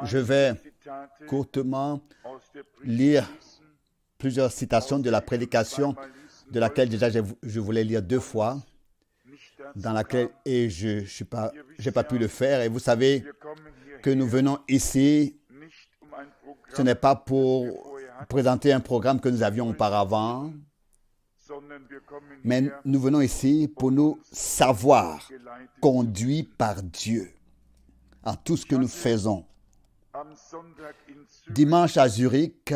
Je vais courtement lire plusieurs citations de la prédication de laquelle déjà je voulais lire 2 fois, dans laquelle et je n'ai pas pu le faire. Et vous savez que nous venons ici, ce n'est pas pour présenter un programme que nous avions auparavant, mais nous venons ici pour nous savoir conduits par Dieu en tout ce que nous faisons. Dimanche à Zurich,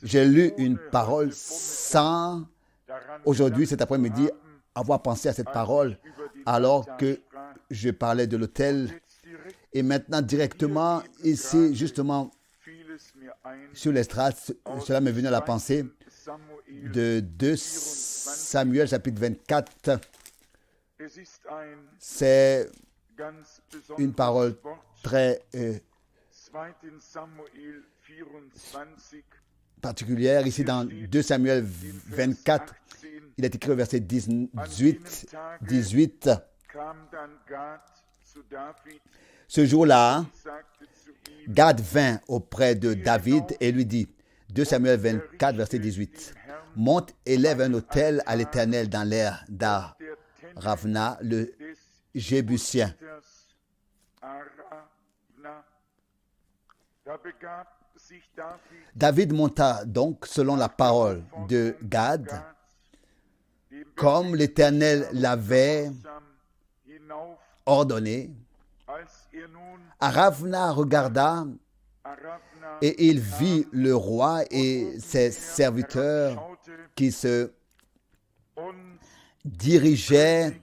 j'ai lu une parole sans, aujourd'hui, cet après-midi, avoir pensé à cette parole alors que je parlais de l'autel. Et maintenant, directement, ici, justement, sur l'estrade, cela m'est venu à la pensée de 2 Samuel, chapitre 24. C'est une parole très particulière. Ici, dans 2 Samuel 24, il est écrit au verset 18. Ce jour-là, Gad vint auprès de David et lui dit, 2 Samuel 24, verset 18, « Monte et lève un autel à l'Éternel dans l'air d'Aravna, le Jébusien. » David monta donc selon la parole de Gad, comme l'Éternel l'avait ordonné. Aravna regarda et il vit le roi et ses serviteurs qui se dirigeaient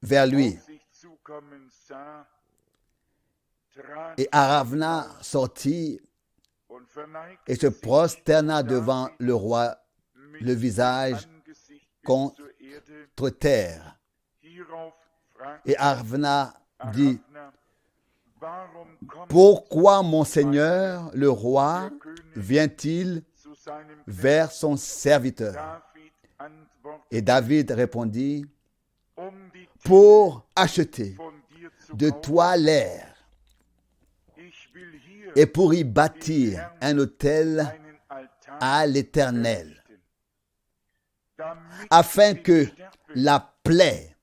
vers lui. Et Aravna sortit et se prosterna devant le roi, le visage contre terre. Et Aravna dit, « Pourquoi mon Seigneur, le roi, vient-il vers son serviteur ?» Et David répondit, « Pour acheter de toi l'air et pour y bâtir un autel à l'Éternel, afin que la plaie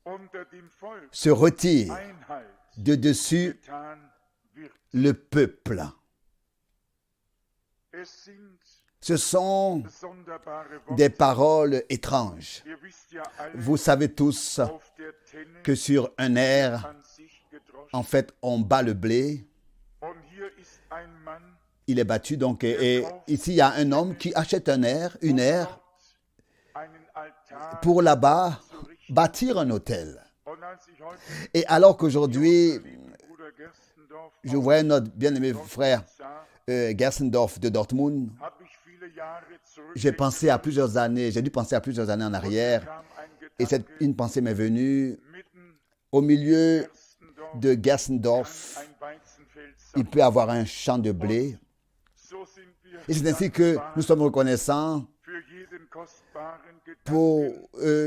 se retire de dessus le peuple. » Ce sont des paroles étranges. Vous savez tous que sur un air, en fait, on bat le blé. Il est battu donc. Et ici, il y a un homme qui achète une aire pour là-bas bâtir un autel. Et alors qu'aujourd'hui, je voyais notre bien-aimé frère Gersendorf de Dortmund, j'ai dû penser à plusieurs années en arrière, et une pensée m'est venue. Au milieu de Gersendorf, il peut y avoir un champ de blé. Et c'est ainsi que nous sommes reconnaissants pour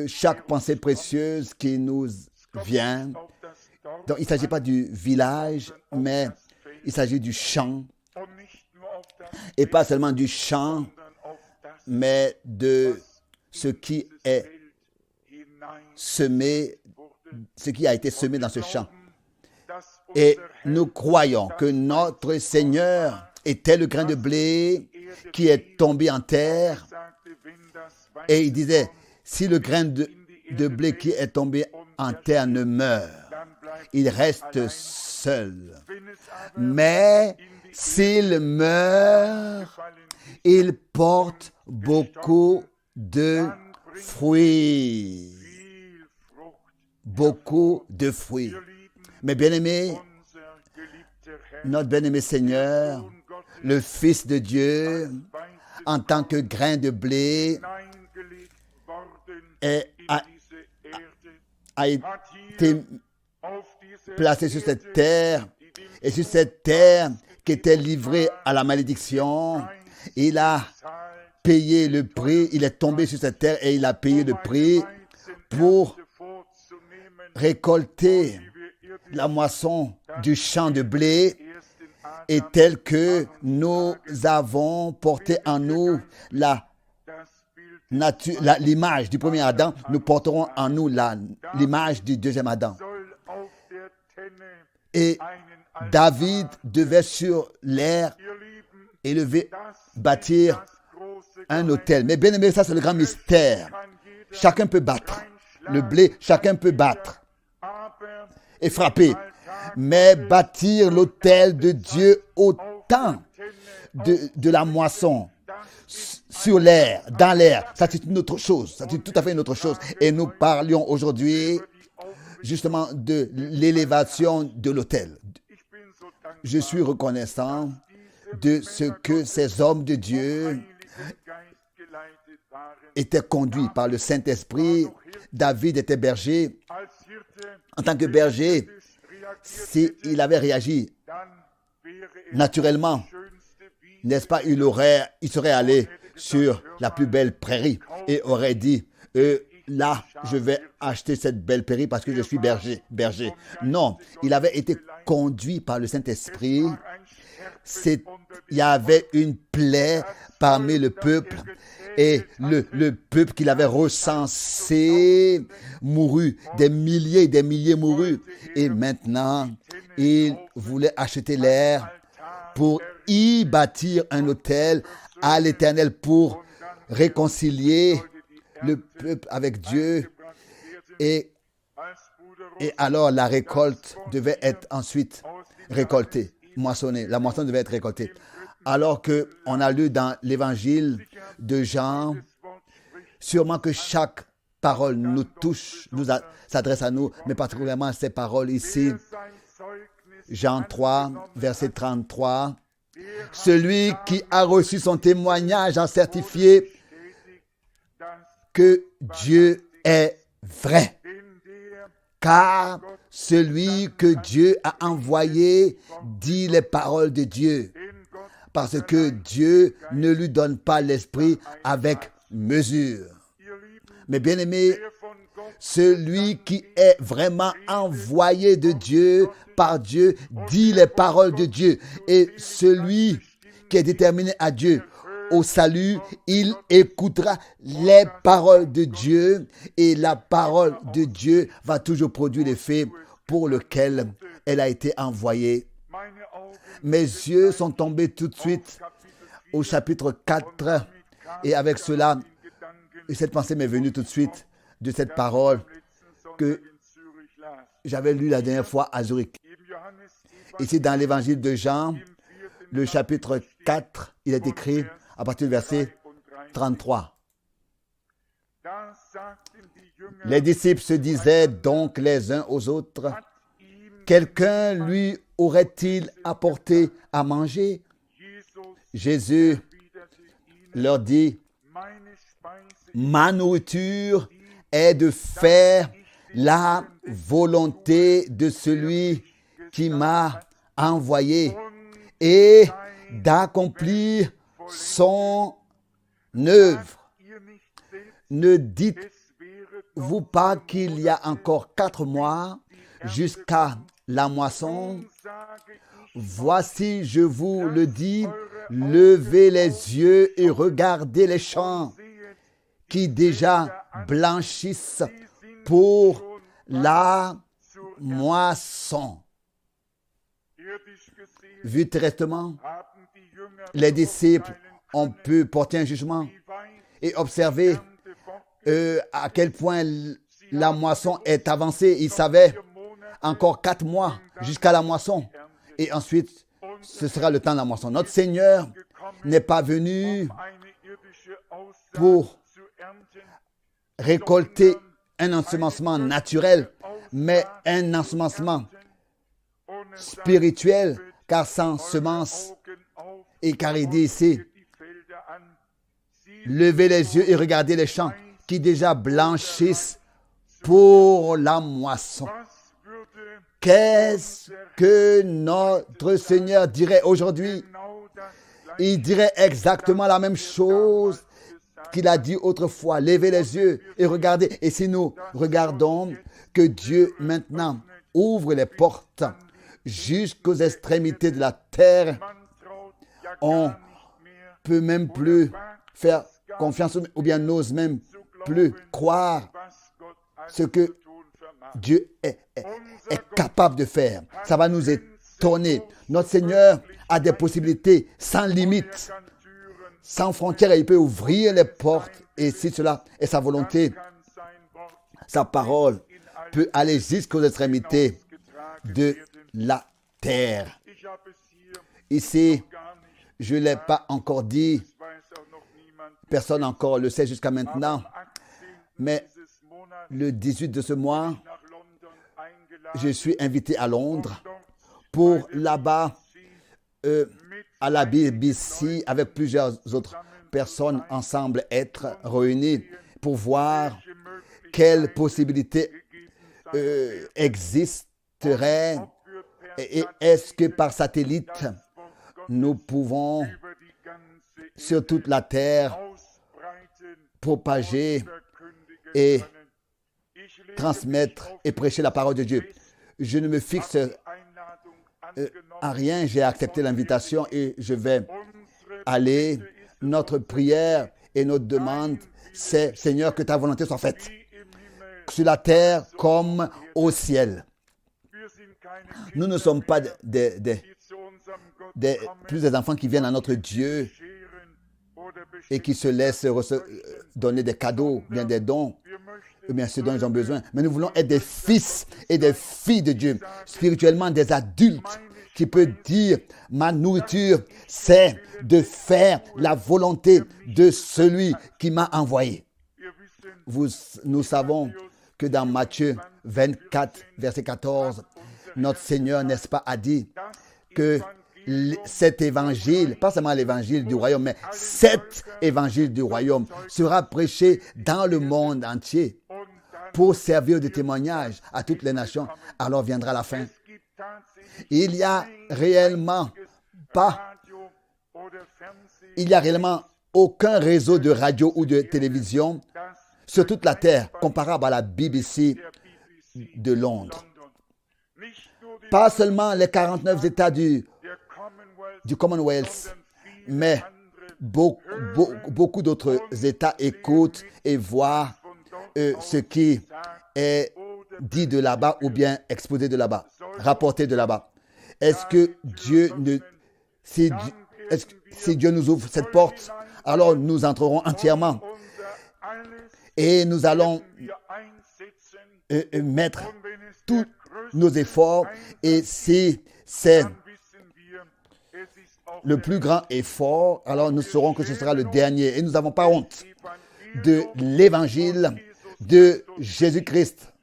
chaque pensée précieuse qui nous vient. Donc, il ne s'agit pas du village, mais il s'agit du champ. Et pas seulement du champ, mais de ce qui est semé, ce qui a été semé dans ce champ. Et nous croyons que notre Seigneur était le grain de blé qui est tombé en terre. Et il disait, si le grain de blé qui est tombé en terre ne meurt, il reste seul. Mais s'il meurt, il porte beaucoup de fruits. Beaucoup de fruits. Mais bien-aimés, notre bien-aimé Seigneur, le Fils de Dieu, en tant que grain de blé, a été placé sur cette terre, et sur cette terre qui était livrée à la malédiction, il a payé le prix, il est tombé sur cette terre et il a payé le prix pour récolter la moisson du champ de blé est telle que nous avons porté en nous l'image du premier Adam, nous porterons en nous l'image du deuxième Adam. Et David devait sur l'air bâtir un autel. Mais bien aimé, ça c'est le grand mystère. Chacun peut battre le blé, chacun peut battre et frapper. Mais bâtir l'autel de Dieu au temps de la moisson, sur l'air, dans l'air, ça c'est une autre chose. Ça c'est tout à fait une autre chose. Et nous parlions aujourd'hui justement de l'élévation de l'autel. Je suis reconnaissant de ce que ces hommes de Dieu étaient conduits par le Saint-Esprit. David était berger. En tant que berger, s'il avait réagi naturellement, n'est-ce pas, il serait allé sur la plus belle prairie et aurait dit, là, je vais acheter cette belle prairie parce que je suis berger. Non, il avait été conduit par le Saint-Esprit. Il y avait une plaie parmi le peuple et le peuple qu'il avait recensé mourut. Des milliers et des milliers mourus. Et maintenant, il voulait acheter l'air pour y bâtir un autel à l'Éternel pour réconcilier le peuple avec Dieu. Et alors la récolte devait être ensuite récoltée, moissonnée. La moisson devait être récoltée. Alors qu'on a lu dans l'évangile de Jean, sûrement que chaque parole nous touche, s'adresse à nous, mais particulièrement ces paroles ici. Jean 3, verset 33. Celui qui a reçu son témoignage a certifié que Dieu est vrai. Car celui que Dieu a envoyé dit les paroles de Dieu. Parce que Dieu ne lui donne pas l'esprit avec mesure. Mais bien aimé, celui qui est vraiment envoyé de Dieu, par Dieu, dit les paroles de Dieu. Et celui qui est déterminé à Dieu, au salut, il écoutera les paroles de Dieu. Et la parole de Dieu va toujours produire l'effet pour lequel elle a été envoyée. Mes yeux sont tombés tout de suite au chapitre 4. Et avec cela, cette pensée m'est venue tout de suite de cette parole que j'avais lue la dernière fois à Zurich. Ici, dans l'évangile de Jean, le chapitre 4, il est écrit à partir du verset 33. Les disciples se disaient donc les uns aux autres, quelqu'un lui aurait-il apporté à manger? Jésus leur dit, ma nourriture est de faire la volonté de celui qui m'a envoyé et d'accomplir son œuvre. Ne dites-vous pas qu'il y a encore 4 mois jusqu'à la moisson? Voici, je vous le dis, levez les yeux et regardez les champs qui déjà blanchissent pour la moisson. Vu terresтрement, les disciples ont pu porter un jugement et observer à quel point la moisson est avancée. Ils savaient encore 4 mois jusqu'à la moisson. Et ensuite, ce sera le temps de la moisson. Notre Seigneur n'est pas venu pour récolter un ensemencement naturel, mais un ensemencement spirituel, car sans semence, et car il dit ici, levez les yeux et regardez les champs qui déjà blanchissent pour la moisson. Qu'est-ce que notre Seigneur dirait aujourd'hui? Il dirait exactement la même chose qu'il a dit autrefois. Levez les yeux et regardez. Et si nous regardons que Dieu maintenant ouvre les portes jusqu'aux extrémités de la terre. On peut même plus faire confiance ou bien n'ose même plus croire ce que Dieu est capable de faire. Ça va nous étonner. Notre Seigneur a des possibilités sans limite, sans frontières. Il peut ouvrir les portes et si cela est sa volonté, sa parole peut aller jusqu'aux extrémités de la terre. Ici, je ne l'ai pas encore dit. Personne encore le sait jusqu'à maintenant. Mais le 18 de ce mois, je suis invité à Londres pour là-bas, à la BBC, avec plusieurs autres personnes ensemble être réunies pour voir quelles possibilités existeraient et est-ce que par satellite, nous pouvons sur toute la terre propager et transmettre et prêcher la parole de Dieu. Je ne me fixe à rien. J'ai accepté l'invitation et je vais aller. Notre prière et notre demande, c'est Seigneur, que ta volonté soit faite sur la terre comme au ciel. Nous ne sommes pas plus des enfants qui viennent à notre Dieu et qui se laissent donner des cadeaux, bien des dons, ou bien ce dont ils ont besoin. Mais nous voulons être des fils et des filles de Dieu, spirituellement des adultes qui peuvent dire, ma nourriture, c'est de faire la volonté de celui qui m'a envoyé. Nous savons que dans Matthieu 24, verset 14, notre Seigneur, n'est-ce pas, a dit que cet évangile, pas seulement l'évangile du royaume, mais cet évangile du royaume sera prêché dans le monde entier pour servir de témoignage à toutes les nations. Alors viendra la fin. Il n'y a réellement aucun réseau de radio ou de télévision sur toute la terre comparable à la BBC de Londres. Pas seulement les 49 États du Commonwealth, mais beaucoup d'autres États écoutent et voient ce qui est dit de là-bas ou bien exposé de là-bas, rapporté de là-bas. Est-ce que si Dieu nous ouvre cette porte, alors nous entrerons entièrement et nous allons mettre tous nos efforts, et si c'est le plus grand effort, alors nous saurons que ce sera le dernier et nous n'avons pas honte de l'évangile de Jésus-Christ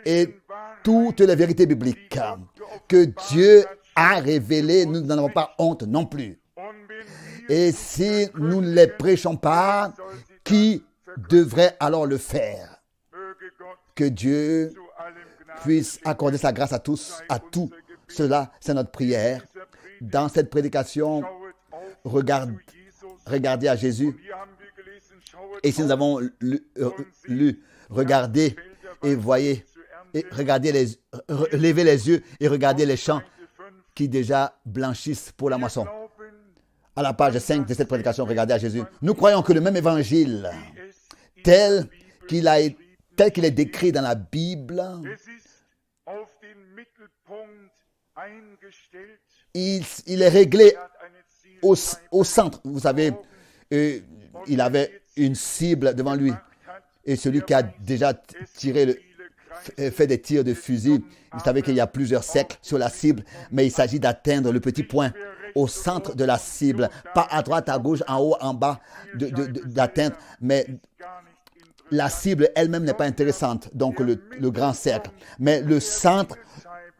et toutes les vérités bibliques que Dieu a révélées. Nous n'en avons pas honte non plus. Et si nous ne les prêchons pas, qui devrait alors le faire? Que Dieu puisse accorder sa grâce à tous, à tout cela, c'est notre prière. Dans cette prédication, regardez à Jésus. Et si nous avons lu, regardez et voyez, et regardez levez les yeux et regardez les champs qui déjà blanchissent pour la moisson. À la page 5 de cette prédication, regardez à Jésus. Nous croyons que le même évangile, tel qu'il est décrit dans la Bible, il est réglé au centre. Vous savez, il avait une cible devant lui. Et celui qui a déjà fait des tirs de fusil, vous savez qu'il y a plusieurs cercles sur la cible, mais il s'agit d'atteindre le petit point au centre de la cible, pas à droite, à gauche, en haut, en bas, d'atteindre, mais la cible elle-même n'est pas intéressante, donc le grand cercle, mais le centre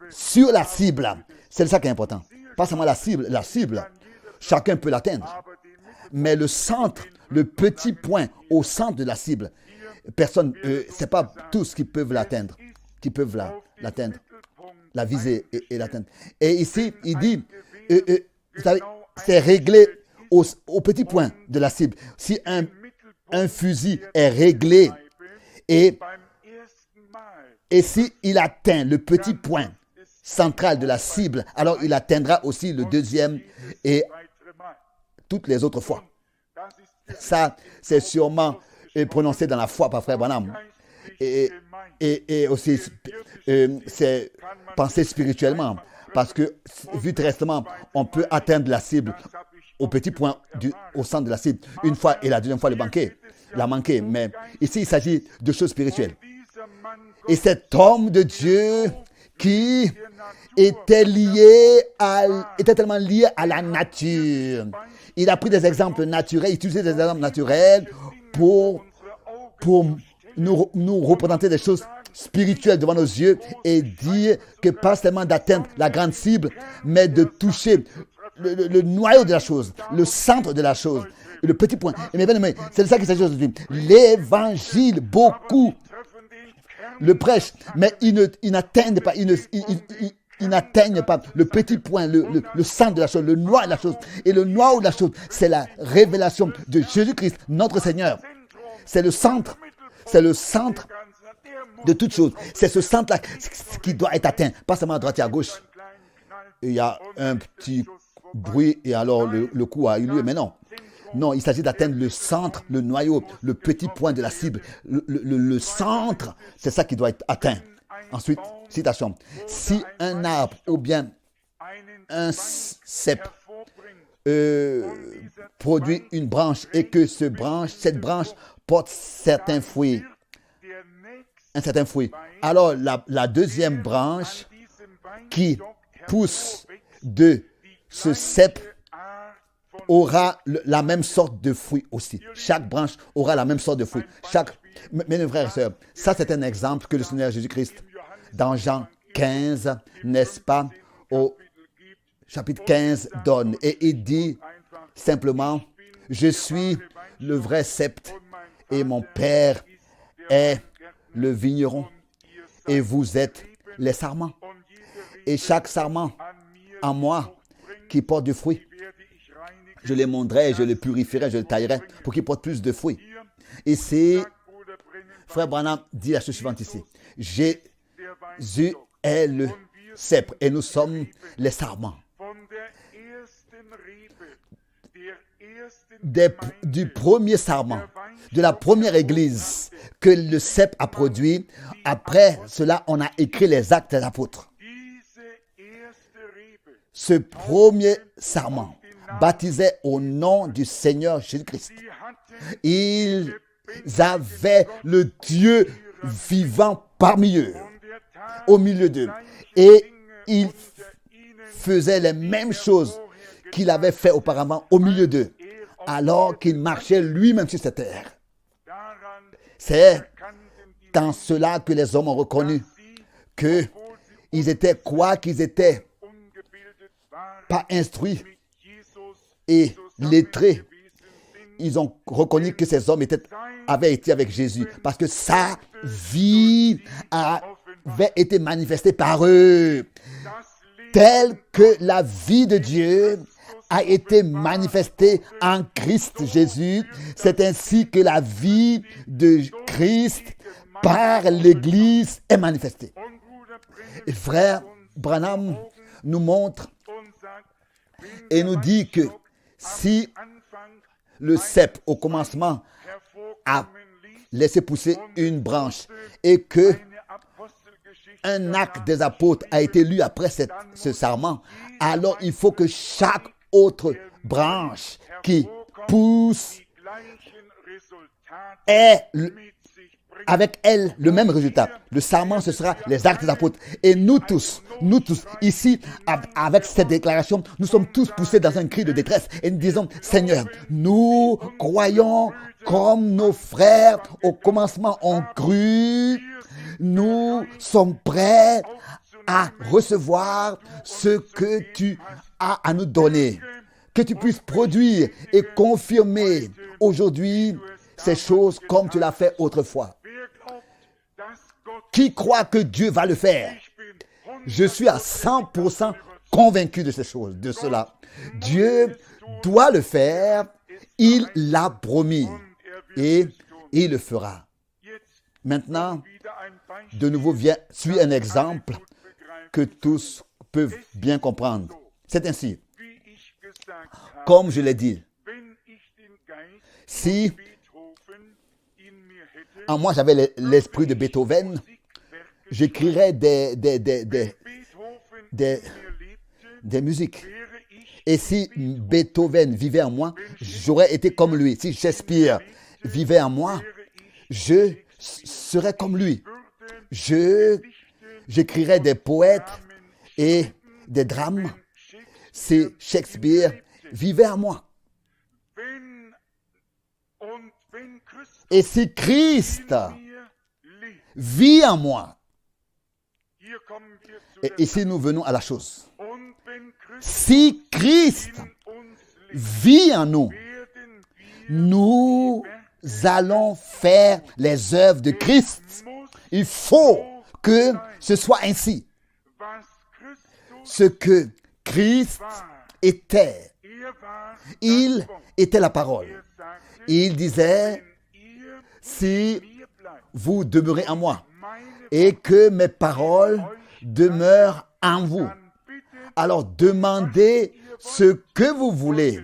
sur la cible, c'est ça qui est important. Pas seulement la cible, chacun peut l'atteindre, mais le centre, le petit point au centre de la cible, personne, c'est pas tous qui peuvent l'atteindre, la viser et l'atteindre. Et ici, il dit, vous savez, c'est réglé au petit point de la cible. Si un fusil est réglé et Et s'il atteint le petit point central de la cible, alors il atteindra aussi le deuxième et toutes les autres fois. Ça, c'est sûrement prononcé dans la foi par Frère Branham. Et aussi, c'est pensé spirituellement. Parce que, vu terrestrement, on peut atteindre la cible au petit point, au centre de la cible, une fois et la deuxième fois la manquer. Mais ici, il s'agit de choses spirituelles. Et cet homme de Dieu qui était tellement lié à la nature. Il a pris des exemples naturels, utilisé des exemples naturels pour nous représenter des choses spirituelles devant nos yeux et dire que pas seulement d'atteindre la grande cible, mais de toucher le noyau de la chose, le centre de la chose, le petit point. Et mes bien-aimés, c'est de ça qu'il s'agit aujourd'hui. L'évangile, beaucoup le prêchent, mais ils n'atteignent pas, ils n'atteignent pas le petit point, le centre de la chose, le noyau de la chose. Et le noyau de la chose, c'est la révélation de Jésus-Christ, notre Seigneur. C'est le centre de toute chose. C'est ce centre-là qui doit être atteint, pas seulement à droite et à gauche. Il y a un petit bruit et alors le coup a eu lieu, mais non. Non, il s'agit d'atteindre le centre, le noyau, le petit point de la cible. Le centre, c'est ça qui doit être atteint. Ensuite, citation. Si un arbre ou bien un cep produit une branche et que cette branche porte un certain fruit, alors la deuxième branche qui pousse de ce cep aura la même sorte de fruit aussi. Chaque branche aura la même sorte de fruit. Mes frères et sœurs, ça c'est un exemple que le Seigneur Jésus-Christ, dans Jean 15, n'est-ce pas, au chapitre 15, donne. Et il dit simplement, je suis le vrai cep et mon Père est le vigneron et vous êtes les sarments. Et chaque sarment en moi qui porte du fruit, je les monterai, je les purifierai, je les taillerai pour qu'ils portent plus de fruits. Ici, Frère Branham dit la chose suivante ici. Jésus est le cep et nous sommes les sarments. Du premier sarment, de la première église que le cep a produit, après cela, on a écrit les actes des apôtres. Ce premier sarment baptisait au nom du Seigneur Jésus-Christ. Ils avaient le Dieu vivant parmi eux, au milieu d'eux. Et ils faisaient les mêmes choses qu'il avait fait auparavant au milieu d'eux, alors qu'il marchait lui-même sur cette terre. C'est dans cela que les hommes ont reconnu qu'ils étaient quoi qu'ils étaient, pas instruits et lettrés. Ils ont reconnu que ces hommes avaient été avec Jésus parce que sa vie avait été manifestée par eux, telle que la vie de Dieu a été manifestée en Christ Jésus. C'est ainsi que la vie de Christ par l'Église est manifestée. Et frère Branham nous montre et nous dit que si le cep au commencement a laissé pousser une branche et que un acte des apôtres a été lu après ce sarment, alors il faut que chaque autre branche qui pousse ait avec elle le même résultat. Le sarment, ce sera les actes des apôtres. Et nous tous, ici, avec cette déclaration, nous sommes tous poussés dans un cri de détresse et nous disons, Seigneur, nous croyons comme nos frères au commencement ont cru, nous sommes prêts à recevoir ce que tu as à nous donner. Que tu puisses produire et confirmer aujourd'hui ces choses comme tu l'as fait autrefois. Qui croit que Dieu va le faire? Je suis à 100% convaincu de ces choses, de cela. Dieu doit le faire, il l'a promis et il le fera. Maintenant, de nouveau suit un exemple que tous peuvent bien comprendre. C'est ainsi. Comme je l'ai dit, si en moi j'avais l'esprit de Beethoven, j'écrirais des musiques. Et si Beethoven vivait en moi, j'aurais été comme lui. Si Shakespeare vivait en moi, je serais comme lui. J'écrirais des poètes et des drames. Si Shakespeare vivait en moi. Et si Christ vit en moi. Et ici nous venons à la chose. Si Christ vit en nous, nous allons faire les œuvres de Christ. Il faut que ce soit ainsi. Ce que Christ était. Il était la parole. Il disait, si vous demeurez en moi et que mes paroles demeurent en vous, alors demandez ce que vous voulez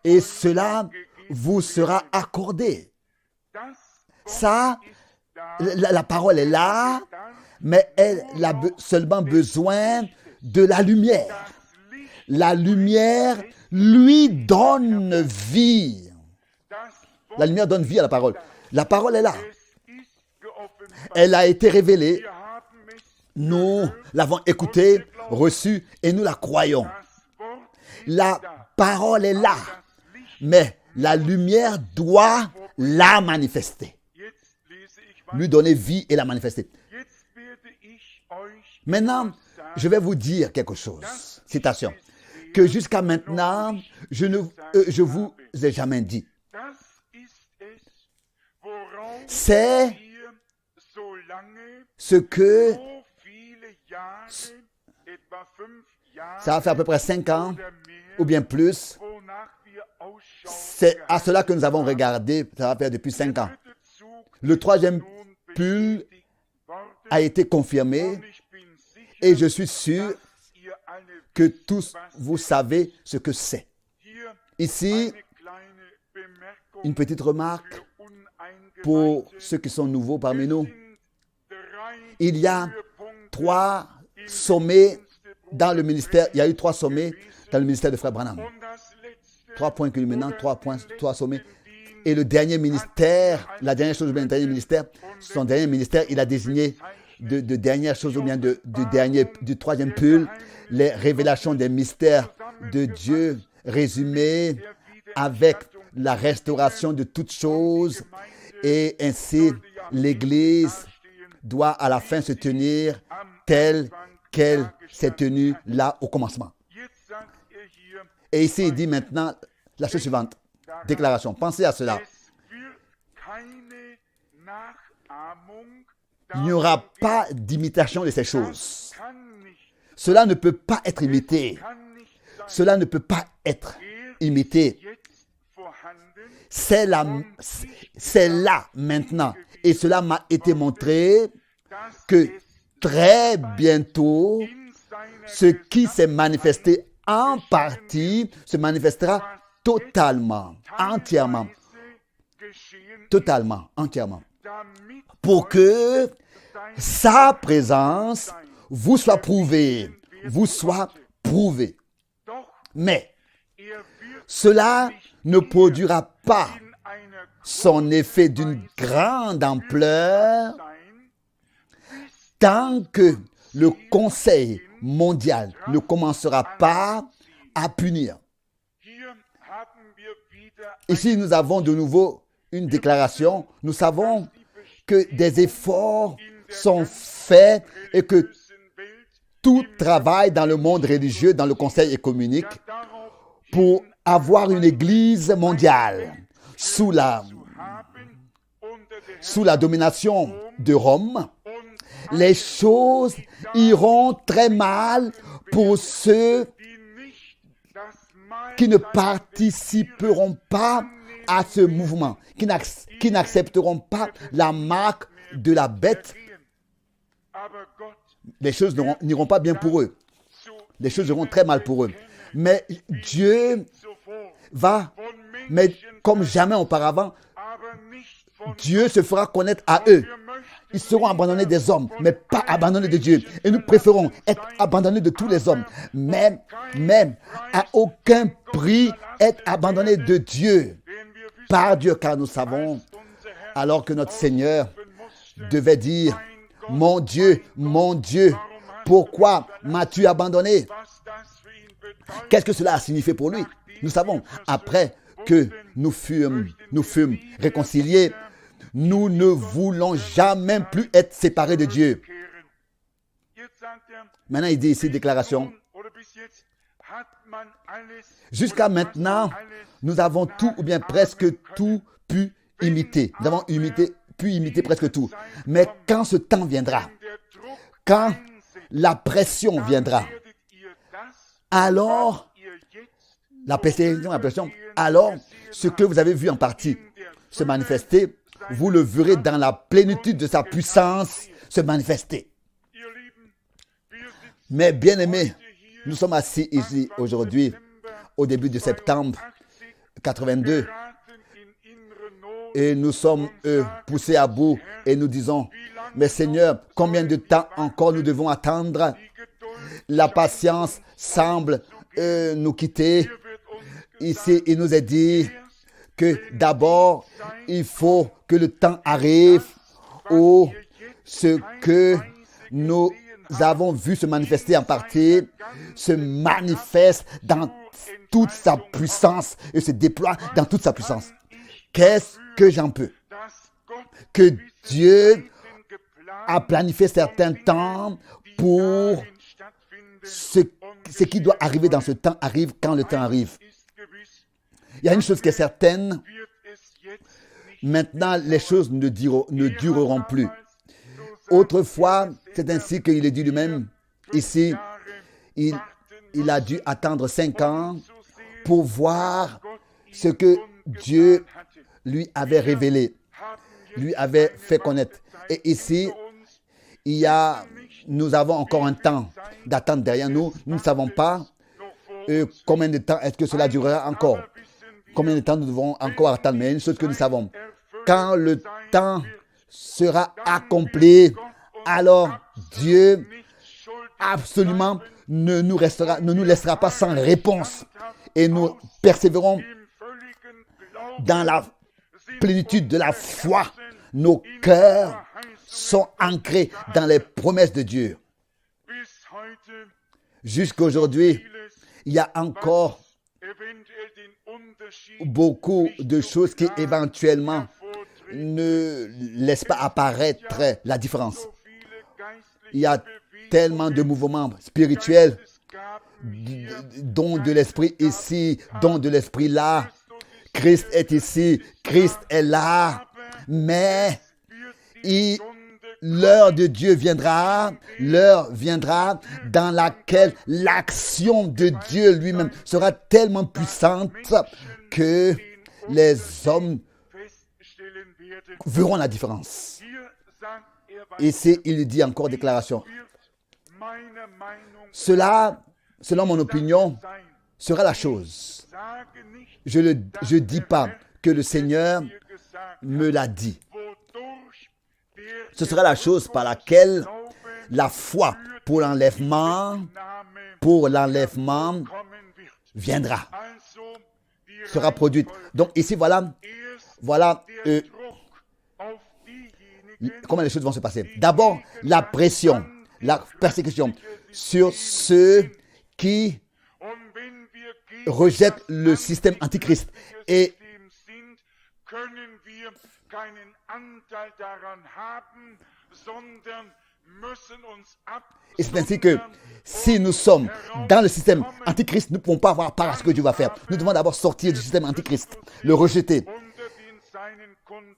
et cela vous sera accordé. Ça, la parole est là, mais elle a seulement besoin de la lumière. La lumière lui donne vie. La lumière donne vie à la parole. La parole est là. Elle a été révélée. Nous l'avons écoutée, reçue et nous la croyons. La parole est là, mais la lumière doit la manifester. Lui donner vie et la manifester. Maintenant, je vais vous dire quelque chose. Citation. Que jusqu'à maintenant, je vous ai jamais dit. C'est ce que ça va faire à peu près 5 ans ou bien plus. C'est à cela que nous avons regardé, ça va faire depuis 5 ans. Le troisième pull a été confirmé et je suis sûr que tous vous savez ce que c'est. Ici, une petite remarque pour ceux qui sont nouveaux parmi nous. Il y a 3 sommets dans le ministère. Il y a eu 3 sommets dans le ministère de Frère Branham. 3 points culminants, 3 sommets. Et le dernier ministère, la dernière chose du dernier ministère, son dernier ministère, il a désigné de dernière chose ou bien du troisième pull, les révélations des mystères de Dieu résumées avec la restauration de toutes choses. Et ainsi, l'Église doit à la fin se tenir telle qu'elle s'est tenue là au commencement. Et ici, il dit maintenant la chose suivante. Déclaration. Pensez à cela. Il n'y aura pas d'imitation de ces choses. Cela ne peut pas être imité. Cela ne peut pas être imité. C'est là maintenant. Et cela m'a été montré que très bientôt, ce qui s'est manifesté en partie se manifestera totalement, entièrement. Totalement, entièrement. Pour que sa présence vous soit prouvée. Vous soit prouvée. Mais cela ne produira pas son effet d'une grande ampleur tant que le Conseil mondial ne commencera pas à punir. Ici, nous avons de nouveau une déclaration. Nous savons que des efforts sont faits et que tout travail dans le monde religieux, dans le Conseil écuménique, pour avoir une Église mondiale sous la domination de Rome, les choses iront très mal pour ceux qui ne participeront pas à ce mouvement, qui n'accepteront pas la marque de la bête les choses n'iront pas bien pour eux. Les choses iront très mal pour eux. Mais Dieu va, mais comme jamais auparavant, Dieu se fera connaître à eux. Ils seront abandonnés des hommes, mais pas abandonnés de Dieu. Et nous préférons être abandonnés de tous les hommes, même à aucun prix être abandonnés de Dieu, par Dieu, car nous savons, alors que notre Seigneur devait dire, mon Dieu, pourquoi m'as-tu abandonné? Qu'est-ce que cela a signifié pour lui? Nous savons, après que nous fûmes réconciliés, nous ne voulons jamais plus être séparés de Dieu. Maintenant, il dit ici, déclaration. Jusqu'à maintenant, nous avons tout ou bien presque tout pu imiter. Nous avons pu imiter presque tout. Mais quand ce temps viendra, quand la pression viendra, alors, la pression, alors, ce que vous avez vu en partie se manifester, vous le verrez dans la plénitude de sa puissance se manifester. Mais bien aimés, nous sommes assis ici aujourd'hui, au début de septembre 82, et nous sommes poussés à bout et nous disons, mais Seigneur, combien de temps encore nous devons attendre? La patience semble nous quitter. Ici, il nous est dit que d'abord, il faut que le temps arrive où ce que nous avons vu se manifester en partie se manifeste dans toute sa puissance et se déploie dans toute sa puissance. Qu'est-ce que j'en peux? Que Dieu a planifié certains temps pour ce qui doit arriver dans ce temps arrive quand le temps arrive. Il y a une chose qui est certaine. Maintenant, les choses ne dureront plus. Autrefois, c'est ainsi qu'il est dit lui-même. Ici, il a dû attendre 5 ans pour voir ce que Dieu lui avait révélé, lui avait fait connaître. Et ici, nous avons encore un temps d'attente derrière nous. Nous ne savons pas combien de temps est-ce que cela durera encore. Combien de temps nous devons encore attendre. Mais il y a une chose que nous savons. Quand le temps sera accompli, alors Dieu absolument ne nous laissera pas sans réponse. Et nous persévérons dans la plénitude de la foi. Nos cœurs sont ancrés dans les promesses de Dieu. Jusqu'à aujourd'hui, il y a encore beaucoup de choses qui éventuellement ne laissent pas apparaître la différence. Il y a tellement de mouvements spirituels, dons de l'esprit ici, dons de l'esprit là. Christ est ici, Christ est là, mais l'heure de Dieu viendra, dans laquelle l'action de Dieu lui-même sera tellement puissante que les hommes verront la différence. Ici, il dit encore déclaration. Cela, selon mon opinion, sera la chose. Je ne dis pas que le Seigneur me l'a dit. Ce sera la chose par laquelle la foi pour l'enlèvement viendra, sera produite. Donc ici, voilà comment les choses vont se passer. D'abord, la pression, la persécution sur ceux qui rejettent le système antichrist. Et c'est ainsi que si nous sommes dans le système antichrist, nous ne pouvons pas avoir part à ce que Dieu va faire. Nous devons d'abord sortir du système antichrist, le rejeter.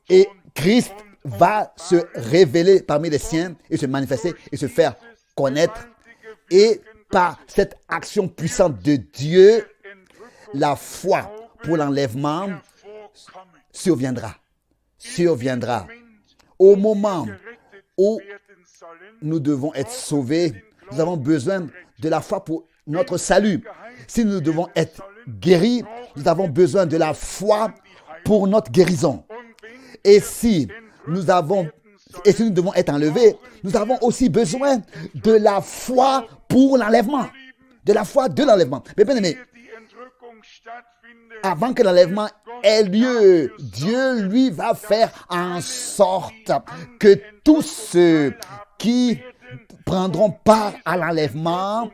Et Christ va se révéler parmi les siens et se manifester et se faire connaître. Et par cette action puissante de Dieu, la foi pour l'enlèvement surviendra. Au moment où nous devons être sauvés. Nous avons besoin de la foi pour notre salut. Si nous devons être guéris, nous avons besoin de la foi pour notre guérison. Et si nous devons être enlevés, nous avons aussi besoin de la foi pour l'enlèvement. De la foi de l'enlèvement. Mais bien aimé, avant que l'enlèvement ait lieu, Dieu, lui, va faire en sorte que tous ceux qui prendront part à l'enlèvement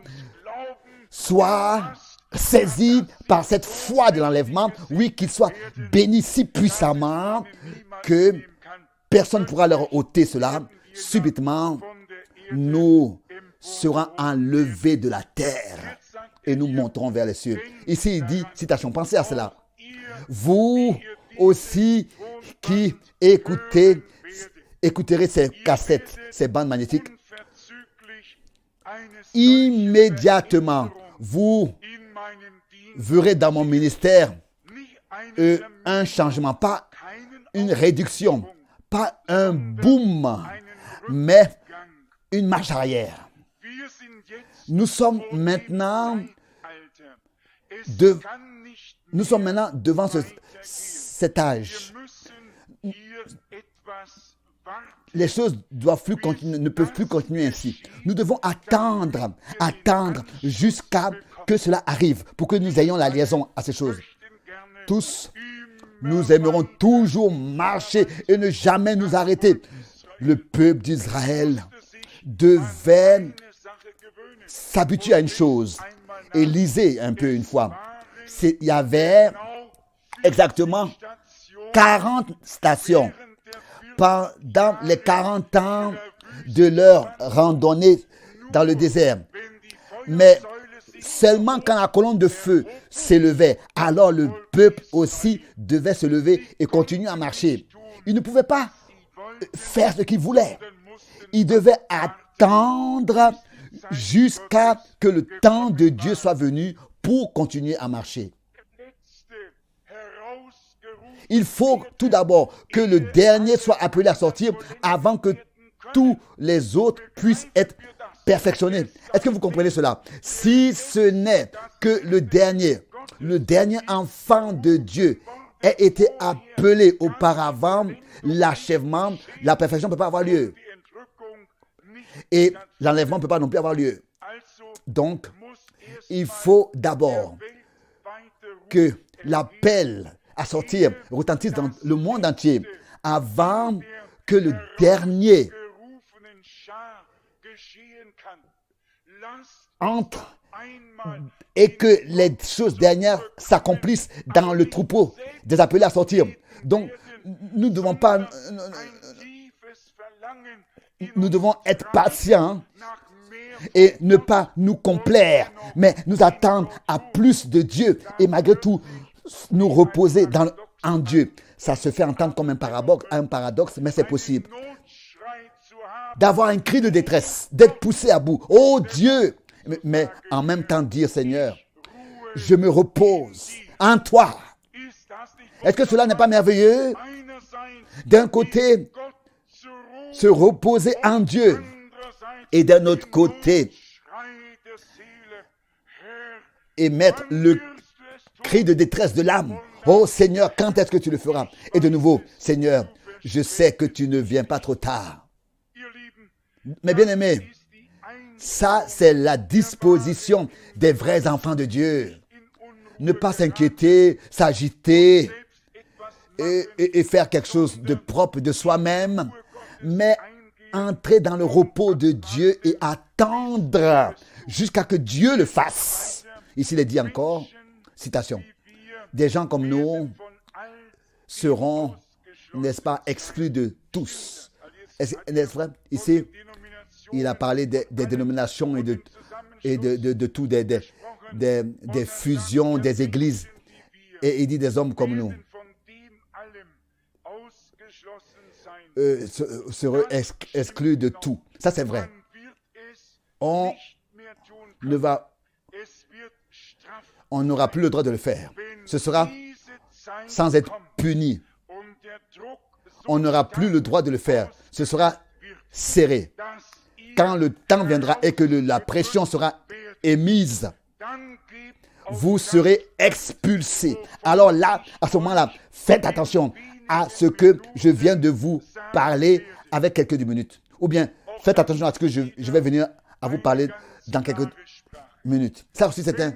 soient saisis par cette foi de l'enlèvement. Oui, qu'ils soient bénis si puissamment que personne ne pourra leur ôter cela. Subitement, nous serons enlevés de la terre et nous monterons vers les cieux. Ici, il dit, citation, pensez à cela. Vous aussi qui écouterez ces cassettes, ces bandes magnétiques, immédiatement, vous verrez dans mon ministère un changement, pas une réduction, pas un boom, mais une marche arrière. Nous sommes maintenant devant cet âge. Les choses ne peuvent plus continuer ainsi. Nous devons attendre jusqu'à que cela arrive pour que nous ayons la liaison à ces choses. Tous, nous aimerons toujours marcher et ne jamais nous arrêter. Le peuple d'Israël devait s'habituer à une chose. Et lisez un peu une fois. Il y avait exactement 40 stations pendant les 40 ans de leur randonnée dans le désert. Mais seulement quand la colonne de feu s'élevait, alors le peuple aussi devait se lever et continuer à marcher. Il ne pouvait pas faire ce qu'il voulait. Il devait attendre jusqu'à que le temps de Dieu soit venu pour continuer à marcher. Il faut tout d'abord que le dernier soit appelé à sortir avant que tous les autres puissent être perfectionnés. Est-ce que vous comprenez cela? Si ce n'est que le dernier enfant de Dieu ait été appelé auparavant, l'achèvement, la perfection ne peut pas avoir lieu. Et l'enlèvement ne peut pas non plus avoir lieu. Donc, il faut d'abord que l'appel à sortir retentisse dans le monde entier avant que le dernier entre et que les choses dernières s'accomplissent dans le troupeau des appelés à sortir. Donc, nous devons être patients et ne pas nous complaire, mais nous attendre à plus de Dieu et malgré tout nous reposer en Dieu. Ça se fait entendre comme un paradoxe, mais c'est possible. D'avoir un cri de détresse, d'être poussé à bout. Oh Dieu! Mais en même temps dire, Seigneur, je me repose en toi. Est-ce que cela n'est pas merveilleux? D'un côté, se reposer en Dieu et d'un autre côté, émettre le cri de détresse de l'âme. Oh Seigneur, quand est-ce que tu le feras? Et de nouveau, Seigneur, je sais que tu ne viens pas trop tard. Mais bien aimé, ça c'est la disposition des vrais enfants de Dieu. Ne pas s'inquiéter, s'agiter et faire quelque chose de propre de soi-même, mais entrer dans le repos de Dieu et attendre jusqu'à que Dieu le fasse. Ici, il est dit encore, citation, des gens comme nous seront, n'est-ce pas, exclus de tous. N'est-ce vrai? Ici, il a parlé des dénominations et de tout, des fusions, des églises. Et il dit des hommes comme nous seront exclus de tout. Ça, c'est vrai. On n'aura plus le droit de le faire. Ce sera sans être puni. On n'aura plus le droit de le faire. Ce sera serré. quand le temps viendra et que la pression sera émise, vous serez expulsés. Alors là, à ce moment-là, faites attention à ce que je viens de vous parler avec quelques minutes. Ou bien, faites attention à ce que je vais venir à vous parler dans quelques minutes. Ça aussi, c'est un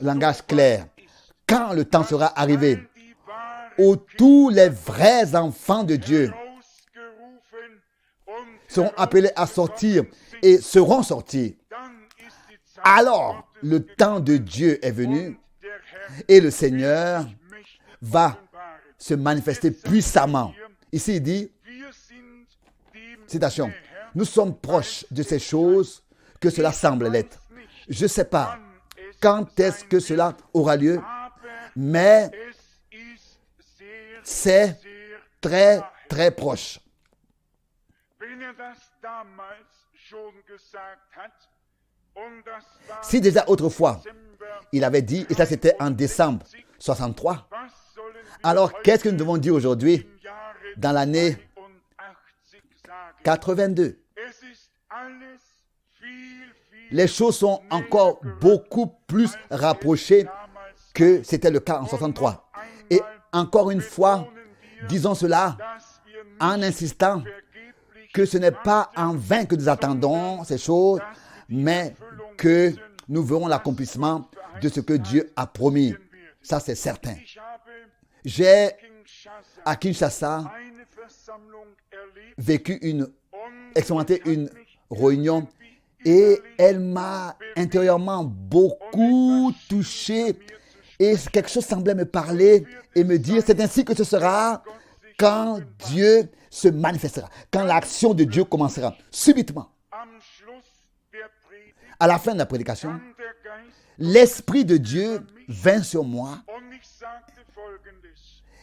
langage clair. Quand le temps sera arrivé, où tous les vrais enfants de Dieu seront appelés à sortir et seront sortis, alors le temps de Dieu est venu et le Seigneur va se manifester puissamment. Ici, il dit, citation, nous sommes proches de ces choses que cela semble l'être. Je ne sais pas quand est-ce que cela aura lieu, mais c'est très, très proche. Si déjà autrefois, il avait dit, et ça c'était en décembre 63, alors qu'est-ce que nous devons dire aujourd'hui dans l'année 82? Les choses sont encore beaucoup plus rapprochées que c'était le cas en 63. Et encore une fois, disons cela en insistant que ce n'est pas en vain que nous attendons ces choses, mais que nous verrons l'accomplissement de ce que Dieu a promis. Ça, c'est certain. J'ai, à Kinshasa, expérimenté une réunion et elle m'a intérieurement beaucoup touché et quelque chose semblait me parler et me dire, c'est ainsi que ce sera quand Dieu se manifestera, quand l'action de Dieu commencera, subitement. À la fin de la prédication, l'Esprit de Dieu vint sur moi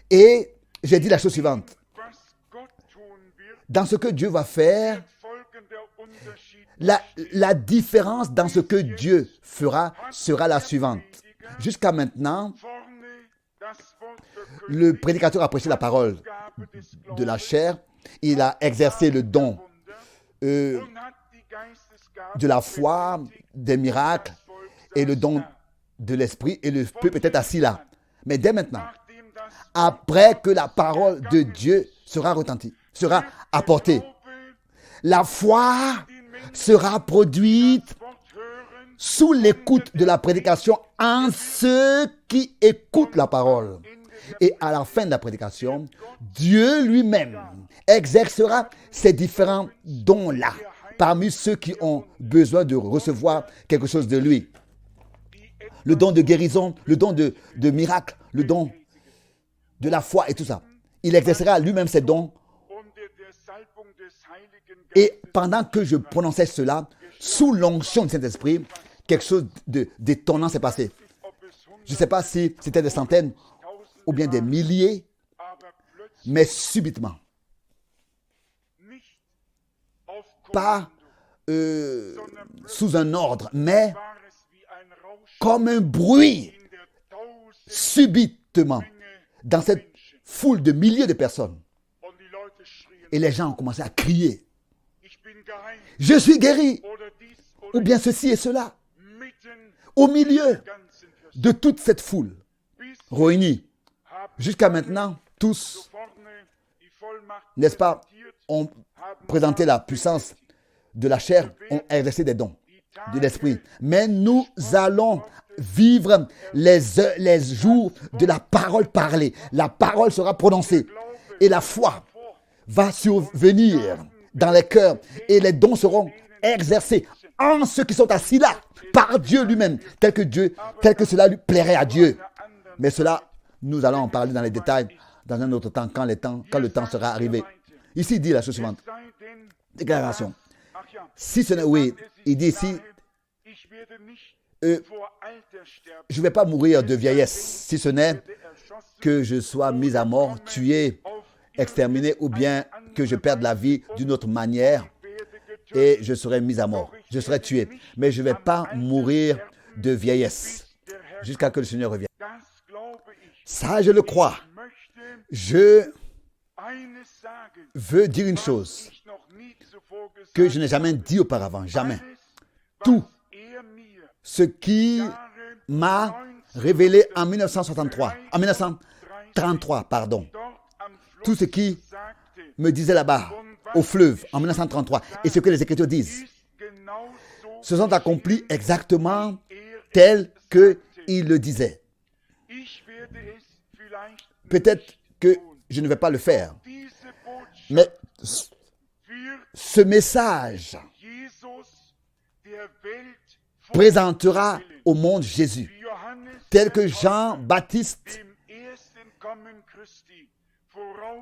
et j'ai dit la chose suivante. Dans ce que Dieu va faire, la différence dans ce que Dieu fera sera la suivante. Jusqu'à maintenant, le prédicateur a prêché la parole de la chair. Il a exercé le don de la foi, des miracles et le don de l'esprit. Et le peuple peut être assis là. Mais dès maintenant, après que la parole de Dieu sera retentie, sera apportée, la foi sera produite sous l'écoute de la prédication en ceux qui écoutent la parole. Et à la fin de la prédication, Dieu lui-même exercera ces différents dons-là parmi ceux qui ont besoin de recevoir quelque chose de lui. Le don de guérison, le don de miracle, le don de la foi et tout ça. Il exercera lui-même ces dons. Et pendant que je prononçais cela, sous l'onction du Saint-Esprit, quelque chose d'étonnant s'est passé. Je ne sais pas si c'était des centaines ou bien des milliers, mais subitement, pas sous un ordre, mais comme un bruit, subitement, dans cette foule de milliers de personnes. Et les gens ont commencé à crier. Je suis guéri. Ou bien ceci et cela. Au milieu de toute cette foule réunie. Jusqu'à maintenant, tous, n'est-ce pas, ont présenté la puissance de la chair, ont exercé des dons de l'esprit. Mais nous allons vivre les jours de la parole parlée. La parole sera prononcée. Et la foi va survenir dans les cœurs. Et les dons seront exercés en ceux qui sont assis là, par Dieu lui-même, tel que cela lui plairait à Dieu. Mais cela, nous allons en parler dans les détails dans un autre temps, quand le temps sera arrivé. Ici, il dit la chose suivante. Déclaration. Si ce n'est, oui, il dit ici, je ne vais pas mourir de vieillesse, si ce n'est que je sois mis à mort, tué, exterminé, ou bien que je perde la vie d'une autre manière et je serai mis à mort. Je serai tué. Mais je ne vais pas mourir de vieillesse jusqu'à ce que le Seigneur revienne. Ça, je le crois. Je veux dire une chose que je n'ai jamais dit auparavant, jamais. Tout ce qui m'a révélé en 1933, pardon. Tout ce qui me disait là-bas, au fleuve, en 1933, et ce que les Écritures disent, se sont accomplis exactement tel qu'il le disait. Peut-être que je ne vais pas le faire, mais ce message présentera au monde Jésus, tel que Jean-Baptiste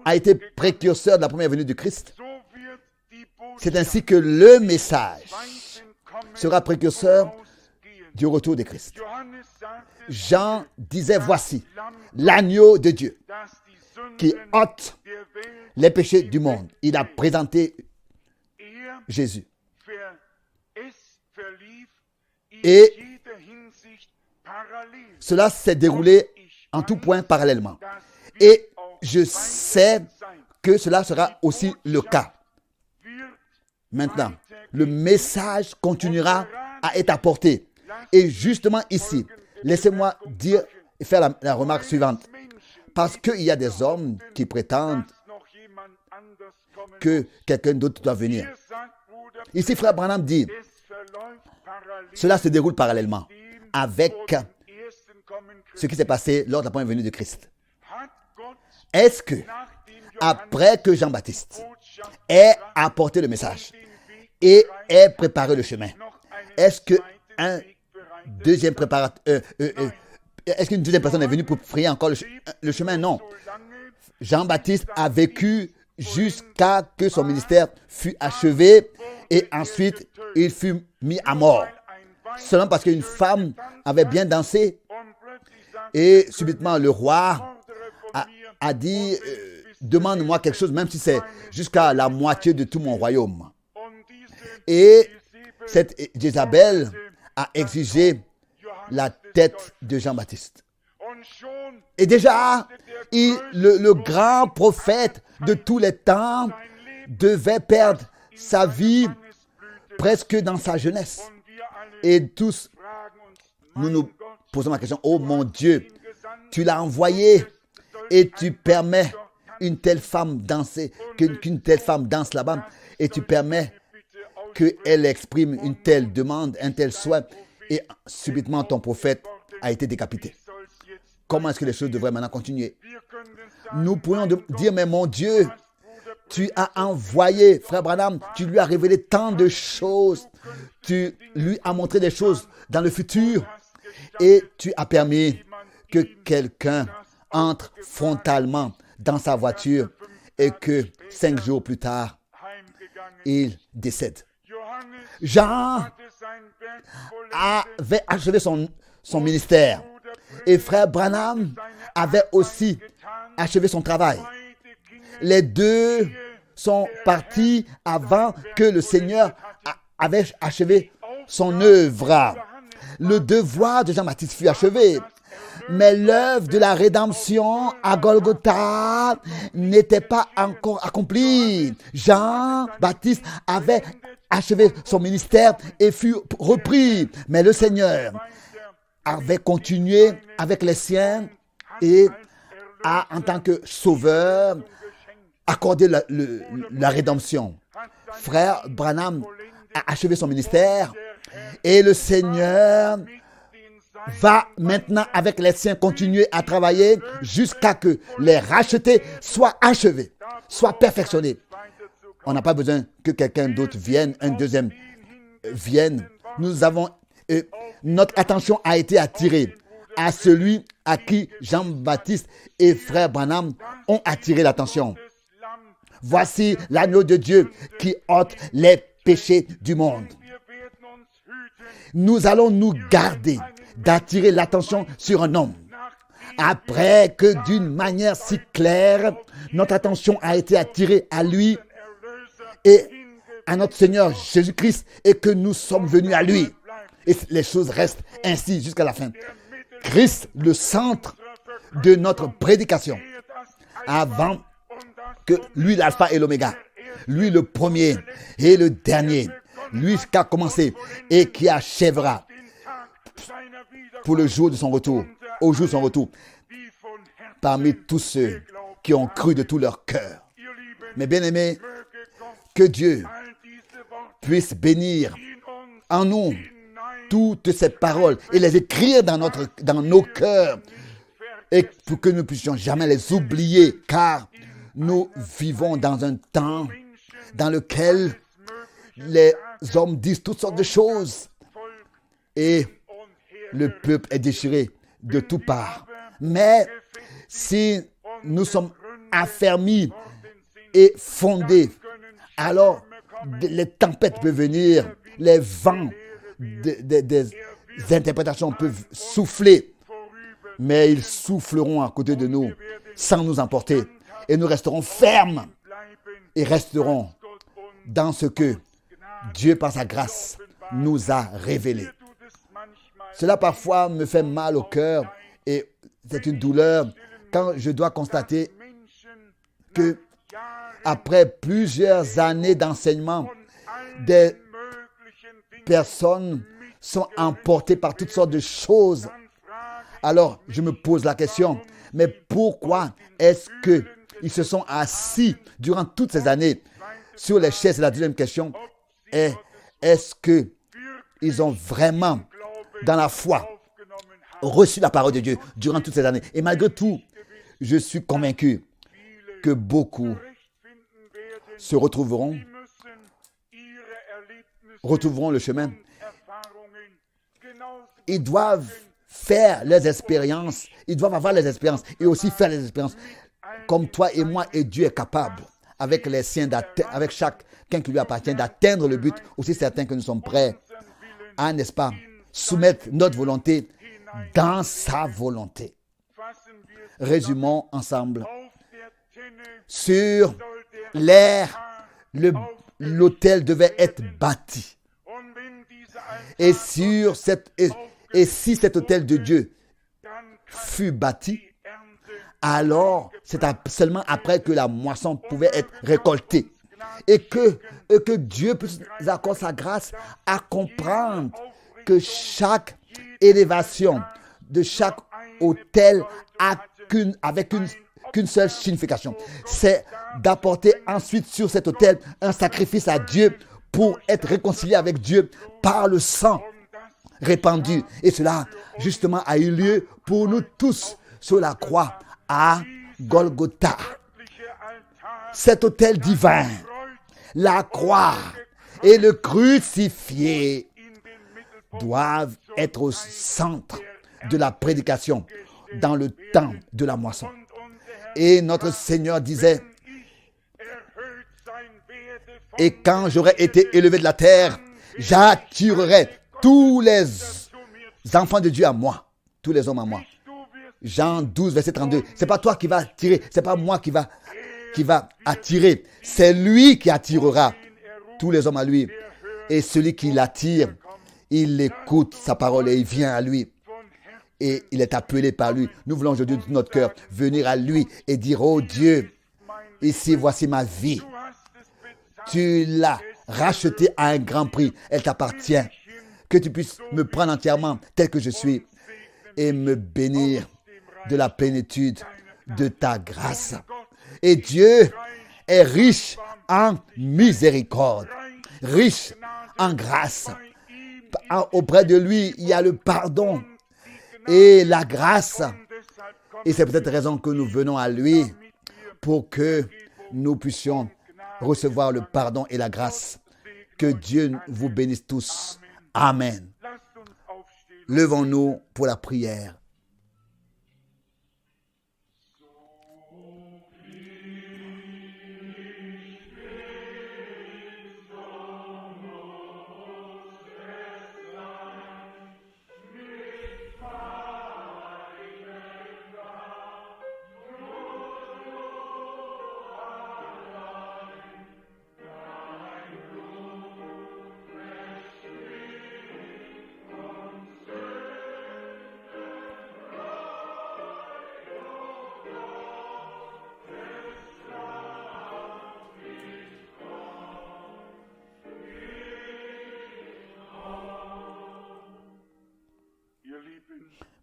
a été précurseur de la première venue du Christ. C'est ainsi que le message sera précurseur du retour de Christ. Jean disait, voici l'agneau de Dieu qui ôte les péchés du monde. Il a présenté Jésus. Et cela s'est déroulé en tout point parallèlement. Et je sais que cela sera aussi le cas. Maintenant, le message continuera à être apporté. Et justement ici, laissez-moi dire et faire la remarque suivante. Parce qu'il y a des hommes qui prétendent que quelqu'un d'autre doit venir. Ici, frère Branham dit, cela se déroule parallèlement avec ce qui s'est passé lors de la première venue de Christ. Est-ce que, après que Jean-Baptiste ait apporté le message et ait préparé le chemin, est-ce qu'une deuxième personne est venue pour frayer encore le chemin? Non. Jean-Baptiste a vécu jusqu'à que son ministère fût achevé et ensuite il fut mis à mort. Seulement parce qu'une femme avait bien dansé et subitement le roi a dit demande-moi quelque chose, même si c'est jusqu'à la moitié de tout mon royaume. Et cette Jézabel a exigé la tête de Jean-Baptiste. Et déjà, le grand prophète de tous les temps devait perdre sa vie presque dans sa jeunesse. Et tous, nous nous posons la question, oh mon Dieu, tu l'as envoyé et tu permets une telle femme danser, qu'une telle femme danse là-bas, et tu permets qu'elle exprime une telle demande, un tel souhait, et subitement ton prophète a été décapité. Comment est-ce que les choses devraient maintenant continuer? Nous pourrions dire, mais mon Dieu, tu as envoyé frère Branham, tu lui as révélé tant de choses, tu lui as montré des choses dans le futur, et tu as permis que quelqu'un entre frontalement dans sa voiture et que 5 jours plus tard, il décède. Jean avait achevé son ministère et frère Branham avait aussi achevé son travail. Les deux sont partis avant que le Seigneur avait achevé son œuvre. Le devoir de Jean-Baptiste fut achevé. Mais l'œuvre de la rédemption à Golgotha n'était pas encore accomplie. Jean-Baptiste avait achevé son ministère et fut repris. Mais le Seigneur avait continué avec les siens et a, en tant que sauveur, accordé la rédemption. Frère Branham a achevé son ministère et le Seigneur va maintenant avec les siens continuer à travailler jusqu'à que les rachetés soient achevés, soient perfectionnés. On n'a pas besoin que quelqu'un d'autre vienne, un deuxième vienne. Nous avons, notre attention a été attirée à celui à qui Jean-Baptiste et frère Branham ont attiré l'attention. Voici l'agneau de Dieu qui ôte les péchés du monde. Nous allons nous garder d'attirer l'attention sur un homme. Après que d'une manière si claire, notre attention a été attirée à lui et à notre Seigneur Jésus-Christ et que nous sommes venus à lui. Et les choses restent ainsi jusqu'à la fin. Christ, le centre de notre prédication. Avant que lui l'alpha et l'oméga, lui le premier et le dernier, lui qui a commencé et qui achèvera pour le jour de son retour, au jour de son retour, parmi tous ceux qui ont cru de tout leur cœur. Mes bien-aimés, que Dieu puisse bénir en nous toutes ces paroles et les écrire dans nos cœurs, et pour que nous ne puissions jamais les oublier, car nous vivons dans un temps dans lequel les hommes disent toutes sortes de choses et le peuple est déchiré de toutes parts. Mais si nous sommes affermis et fondés, alors les tempêtes peuvent venir, les vents des interprétations peuvent souffler, mais ils souffleront à côté de nous sans nous emporter. Et nous resterons fermes et resterons dans ce que Dieu, par sa grâce, nous a révélé. Cela parfois me fait mal au cœur et c'est une douleur quand je dois constater que après plusieurs années d'enseignement, des personnes sont emportées par toutes sortes de choses. Alors, je me pose la question, mais pourquoi est-ce qu'ils se sont assis durant toutes ces années sur les chaises? La deuxième question est, est-ce qu'ils ont vraiment, dans la foi, reçu la parole de Dieu durant toutes ces années? Et malgré tout, je suis convaincu que beaucoup se retrouveront le chemin. Ils doivent faire les expériences, ils doivent avoir les expériences et aussi faire les expériences comme toi et moi, et Dieu est capable avec les siens, avec chacun qui lui appartient, d'atteindre le but. Aussi certain que nous sommes prêts à, n'est-ce pas, soumettre notre volonté dans sa volonté. Résumons ensemble. Sur l'air, l'autel devait être bâti. Et si cet autel de Dieu fut bâti, alors c'est seulement après que la moisson pouvait être récoltée. Et que Dieu puisse nous accorder sa grâce à comprendre que chaque élévation de chaque autel avec qu'une seule signification. C'est d'apporter ensuite sur cet autel un sacrifice à Dieu pour être réconcilié avec Dieu par le sang répandu. Et cela, justement, a eu lieu pour nous tous sur la croix à Golgotha. Cet autel divin, la croix et le crucifié doivent être au centre de la prédication dans le temps de la moisson. Et notre Seigneur disait, et quand j'aurai été élevé de la terre, j'attirerai tous les enfants de Dieu à moi, tous les hommes à moi. Jean 12, verset 32. C'est pas toi qui vas attirer, c'est pas moi qui va attirer. C'est lui qui attirera tous les hommes à lui. Et celui qui l'attire, il écoute sa parole et il vient à lui. Et il est appelé par lui. Nous voulons aujourd'hui de notre cœur venir à lui et dire, oh Dieu, ici voici ma vie. Tu l'as rachetée à un grand prix. Elle t'appartient. Que tu puisses me prendre entièrement tel que je suis et me bénir de la plénitude de ta grâce. Et Dieu est riche en miséricorde, riche en grâce. Auprès de lui, il y a le pardon et la grâce. Et c'est peut-être raison que nous venons à lui pour que nous puissions recevoir le pardon et la grâce. Que Dieu vous bénisse tous. Amen. Levons-nous pour la prière.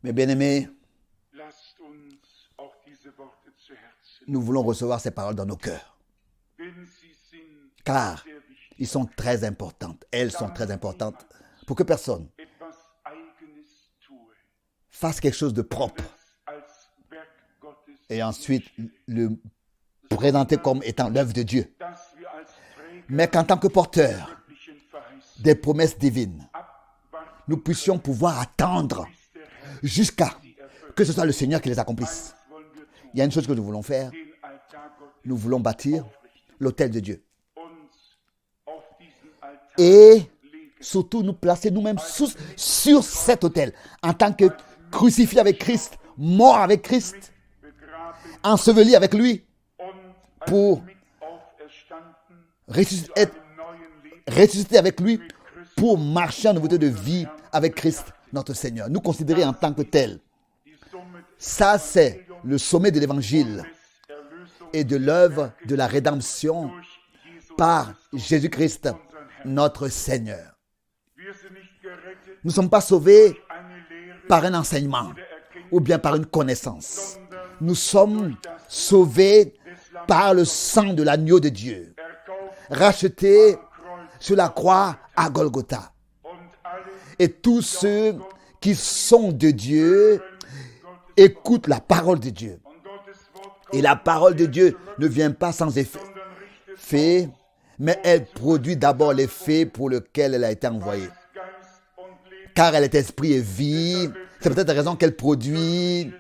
Mes bien-aimés, nous voulons recevoir ces paroles dans nos cœurs. Car ils sont très importantes. Elles sont très importantes pour que personne fasse quelque chose de propre et ensuite le présenter comme étant l'œuvre de Dieu. Mais qu'en tant que porteur des promesses divines, nous puissions pouvoir attendre jusqu'à que ce soit le Seigneur qui les accomplisse. Il y a une chose que nous voulons faire. Nous voulons bâtir l'autel de Dieu. Et surtout nous placer nous-mêmes sur cet autel en tant que crucifiés avec Christ, morts avec Christ, ensevelis avec lui pour ressusciter avec lui pour marcher en nouveauté de vie avec Christ, notre Seigneur. Nous considérer en tant que tel. Ça, c'est le sommet de l'évangile et de l'œuvre de la rédemption par Jésus-Christ, notre Seigneur. Nous ne sommes pas sauvés par un enseignement ou bien par une connaissance. Nous sommes sauvés par le sang de l'agneau de Dieu, rachetés sur la croix à Golgotha. Et tous ceux qui sont de Dieu écoutent la parole de Dieu. Et la parole de Dieu ne vient pas sans effet, mais elle produit d'abord l'effet pour lequel elle a été envoyée. Car elle est esprit et vie. C'est peut-être la raison qu'elle produit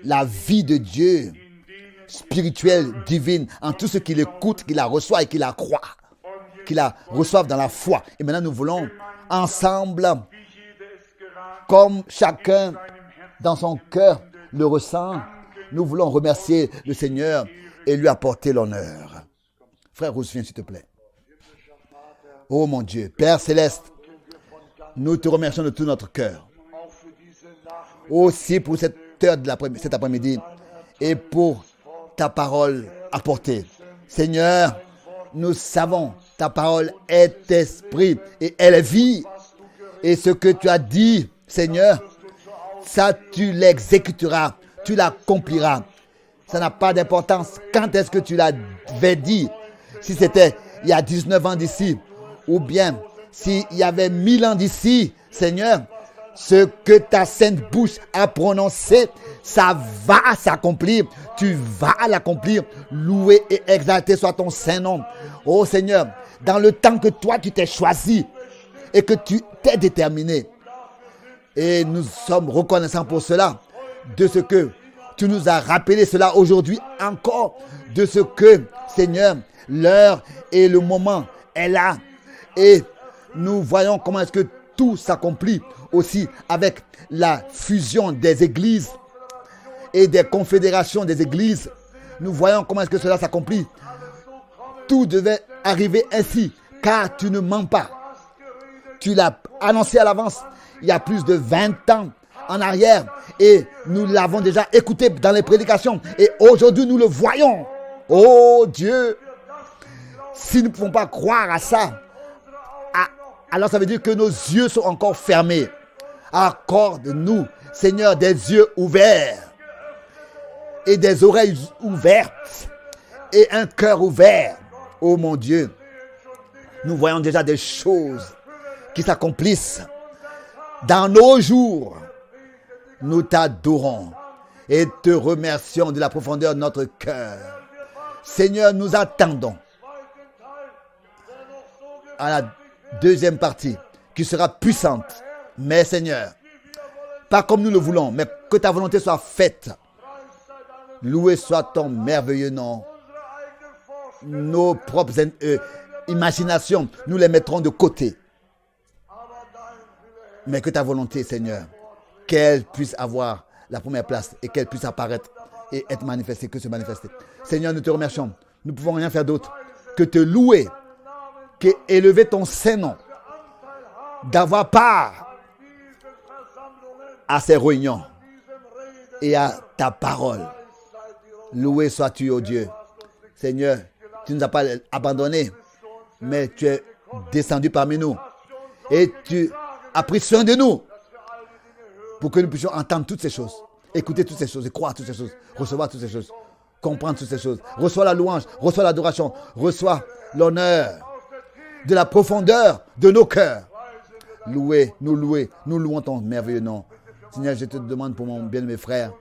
la vie de Dieu, spirituelle, divine, en tous ceux qui l'écoutent, qui la reçoivent et qui la croient, qui la reçoivent dans la foi. Et maintenant, nous voulons ensemble, comme chacun dans son cœur le ressent, nous voulons remercier le Seigneur et lui apporter l'honneur. Frère Rousse, viens s'il te plaît. Oh mon Dieu, Père Céleste, nous te remercions de tout notre cœur. Aussi pour cette heure de cet après-midi et pour ta parole apportée. Seigneur, nous savons, ta parole est esprit et elle est vie. Et ce que tu as dit, Seigneur, ça tu l'exécuteras, tu l'accompliras. Ça n'a pas d'importance. Quand est-ce que tu l'avais dit? Si c'était il y a 19 ans d'ici, ou bien s'il y avait 1000 ans d'ici, Seigneur, ce que ta sainte bouche a prononcé, ça va s'accomplir. Tu vas l'accomplir. Loué et exalté soit ton saint nom. Oh Seigneur, dans le temps que toi tu t'es choisi et que tu t'es déterminé. Et nous sommes reconnaissants pour cela, de ce que tu nous as rappelé cela aujourd'hui encore, de ce que, Seigneur, l'heure et le moment est là. Et nous voyons comment est-ce que tout s'accomplit aussi avec la fusion des églises et des confédérations des églises. Nous voyons comment est-ce que cela s'accomplit. Tout devait arriver ainsi, car tu ne mens pas. Tu l'as annoncé à l'avance il y a plus de 20 ans en arrière et nous l'avons déjà écouté dans les prédications et aujourd'hui nous le voyons. Oh Dieu, si nous ne pouvons pas croire à ça, alors ça veut dire que nos yeux sont encore fermés. Accorde-nous, Seigneur, des yeux ouverts et des oreilles ouvertes et un cœur ouvert. Oh mon Dieu, nous voyons déjà des choses qui s'accomplissent dans nos jours. Nous t'adorons et te remercions de la profondeur de notre cœur. Seigneur, nous attendons à la deuxième partie qui sera puissante. Mais Seigneur, pas comme nous le voulons, mais que ta volonté soit faite. Loué soit ton merveilleux nom. Nos propres imaginations, nous les mettrons de côté. Mais que ta volonté, Seigneur, qu'elle puisse avoir la première place et qu'elle puisse apparaître et être manifestée, que se manifester. Seigneur, nous te remercions. Nous ne pouvons rien faire d'autre que te louer, qu'élever ton saint nom, d'avoir part à ces réunions et à ta parole. Loué sois-tu, ô Dieu. Seigneur, tu ne nous as pas abandonnés, mais tu es descendu parmi nous et tu as pris soin de nous pour que nous puissions entendre toutes ces choses, écouter toutes ces choses et croire toutes ces choses, recevoir toutes ces choses, comprendre toutes ces choses. Reçois la louange, reçois l'adoration, reçois l'honneur de la profondeur de nos cœurs. Nous louons ton merveilleux nom. Seigneur, je te demande pour mon bien-aimé frère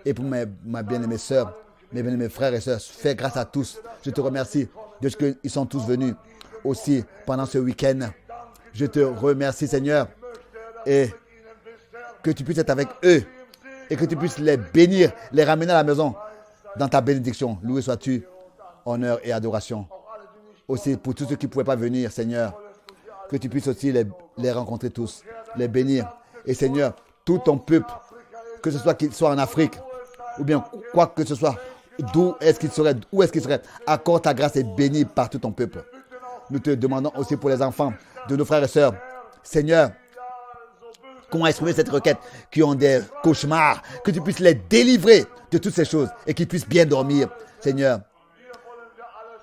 et pour ma bien-aimée sœur, mes bien-aimés frères et sœurs, fais grâce à tous. Je te remercie de ce qu'ils sont tous venus aussi pendant ce week-end. Je te remercie, Seigneur, et que tu puisses être avec eux et que tu puisses les bénir, les ramener à la maison dans ta bénédiction. Loué sois-tu, honneur et adoration. Aussi pour tous ceux qui ne pouvaient pas venir, Seigneur, que tu puisses aussi les rencontrer tous, les bénir. Et Seigneur, tout ton peuple, que ce soit qu'il soit en Afrique, ou bien quoi que ce soit, où est-ce qu'il serait, accorde ta grâce et bénis par tout ton peuple. Nous te demandons aussi pour les enfants de nos frères et sœurs, Seigneur, comment exprimer cette requête, qui ont des cauchemars, que tu puisses les délivrer de toutes ces choses et qu'ils puissent bien dormir. Seigneur,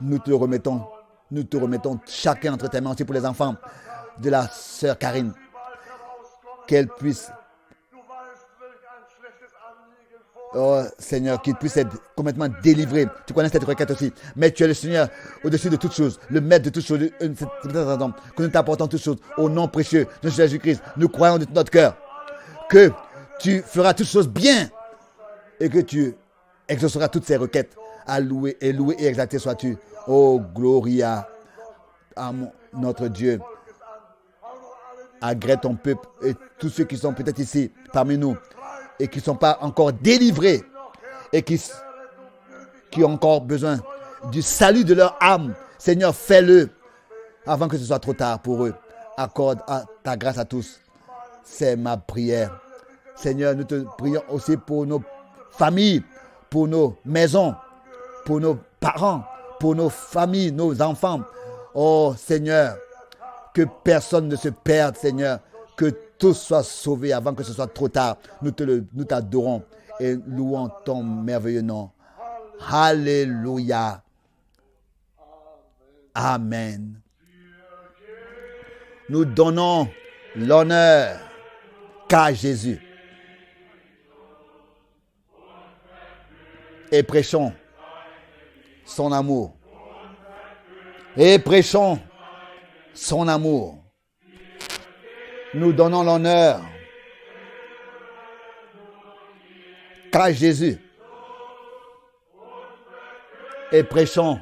nous te remettons chacun entre tes mains aussi pour les enfants de la sœur Karine, qu'elle puisse, oh Seigneur, qu'ils puissent être complètement délivrés. Tu connais cette requête aussi, mais tu es le Seigneur au-dessus de toutes choses, le maître de toutes choses, que nous t'apportons toutes choses au nom précieux de Jésus-Christ. Nous croyons de tout notre cœur que tu feras toutes choses bien et que tu exauceras toutes ces requêtes. À louer et exalté sois-tu. Oh, gloria à notre Dieu. Agrée ton peuple et tous ceux qui sont peut-être ici parmi nous et qui ne sont pas encore délivrés et qui ont encore besoin du salut de leur âme. Seigneur, fais-le avant que ce soit trop tard pour eux. Accorde ta grâce à tous. C'est ma prière. Seigneur, nous te prions aussi pour nos familles, pour nos maisons, pour nos parents, pour nos familles, nos enfants. Oh Seigneur, que personne ne se perde, Seigneur, que tous soient sauvés avant que ce soit trop tard. Nous t'adorons et louons ton merveilleux nom. Alléluia. Amen. Nous donnons l'honneur qu'à Jésus et prêchons son amour. Et prêchons son amour. Nous donnons l'honneur qu'à Jésus et prêchons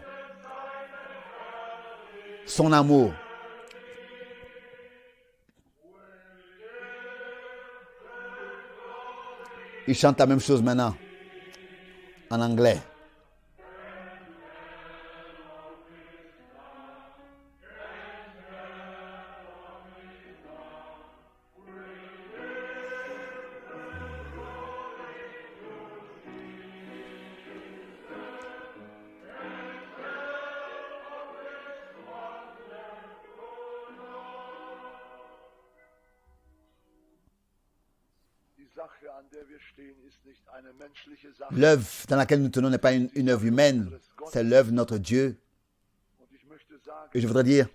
son amour. Il chante la même chose maintenant en anglais. L'œuvre dans laquelle nous tenons n'est pas une œuvre humaine, c'est l'œuvre de notre Dieu. Et je voudrais dire,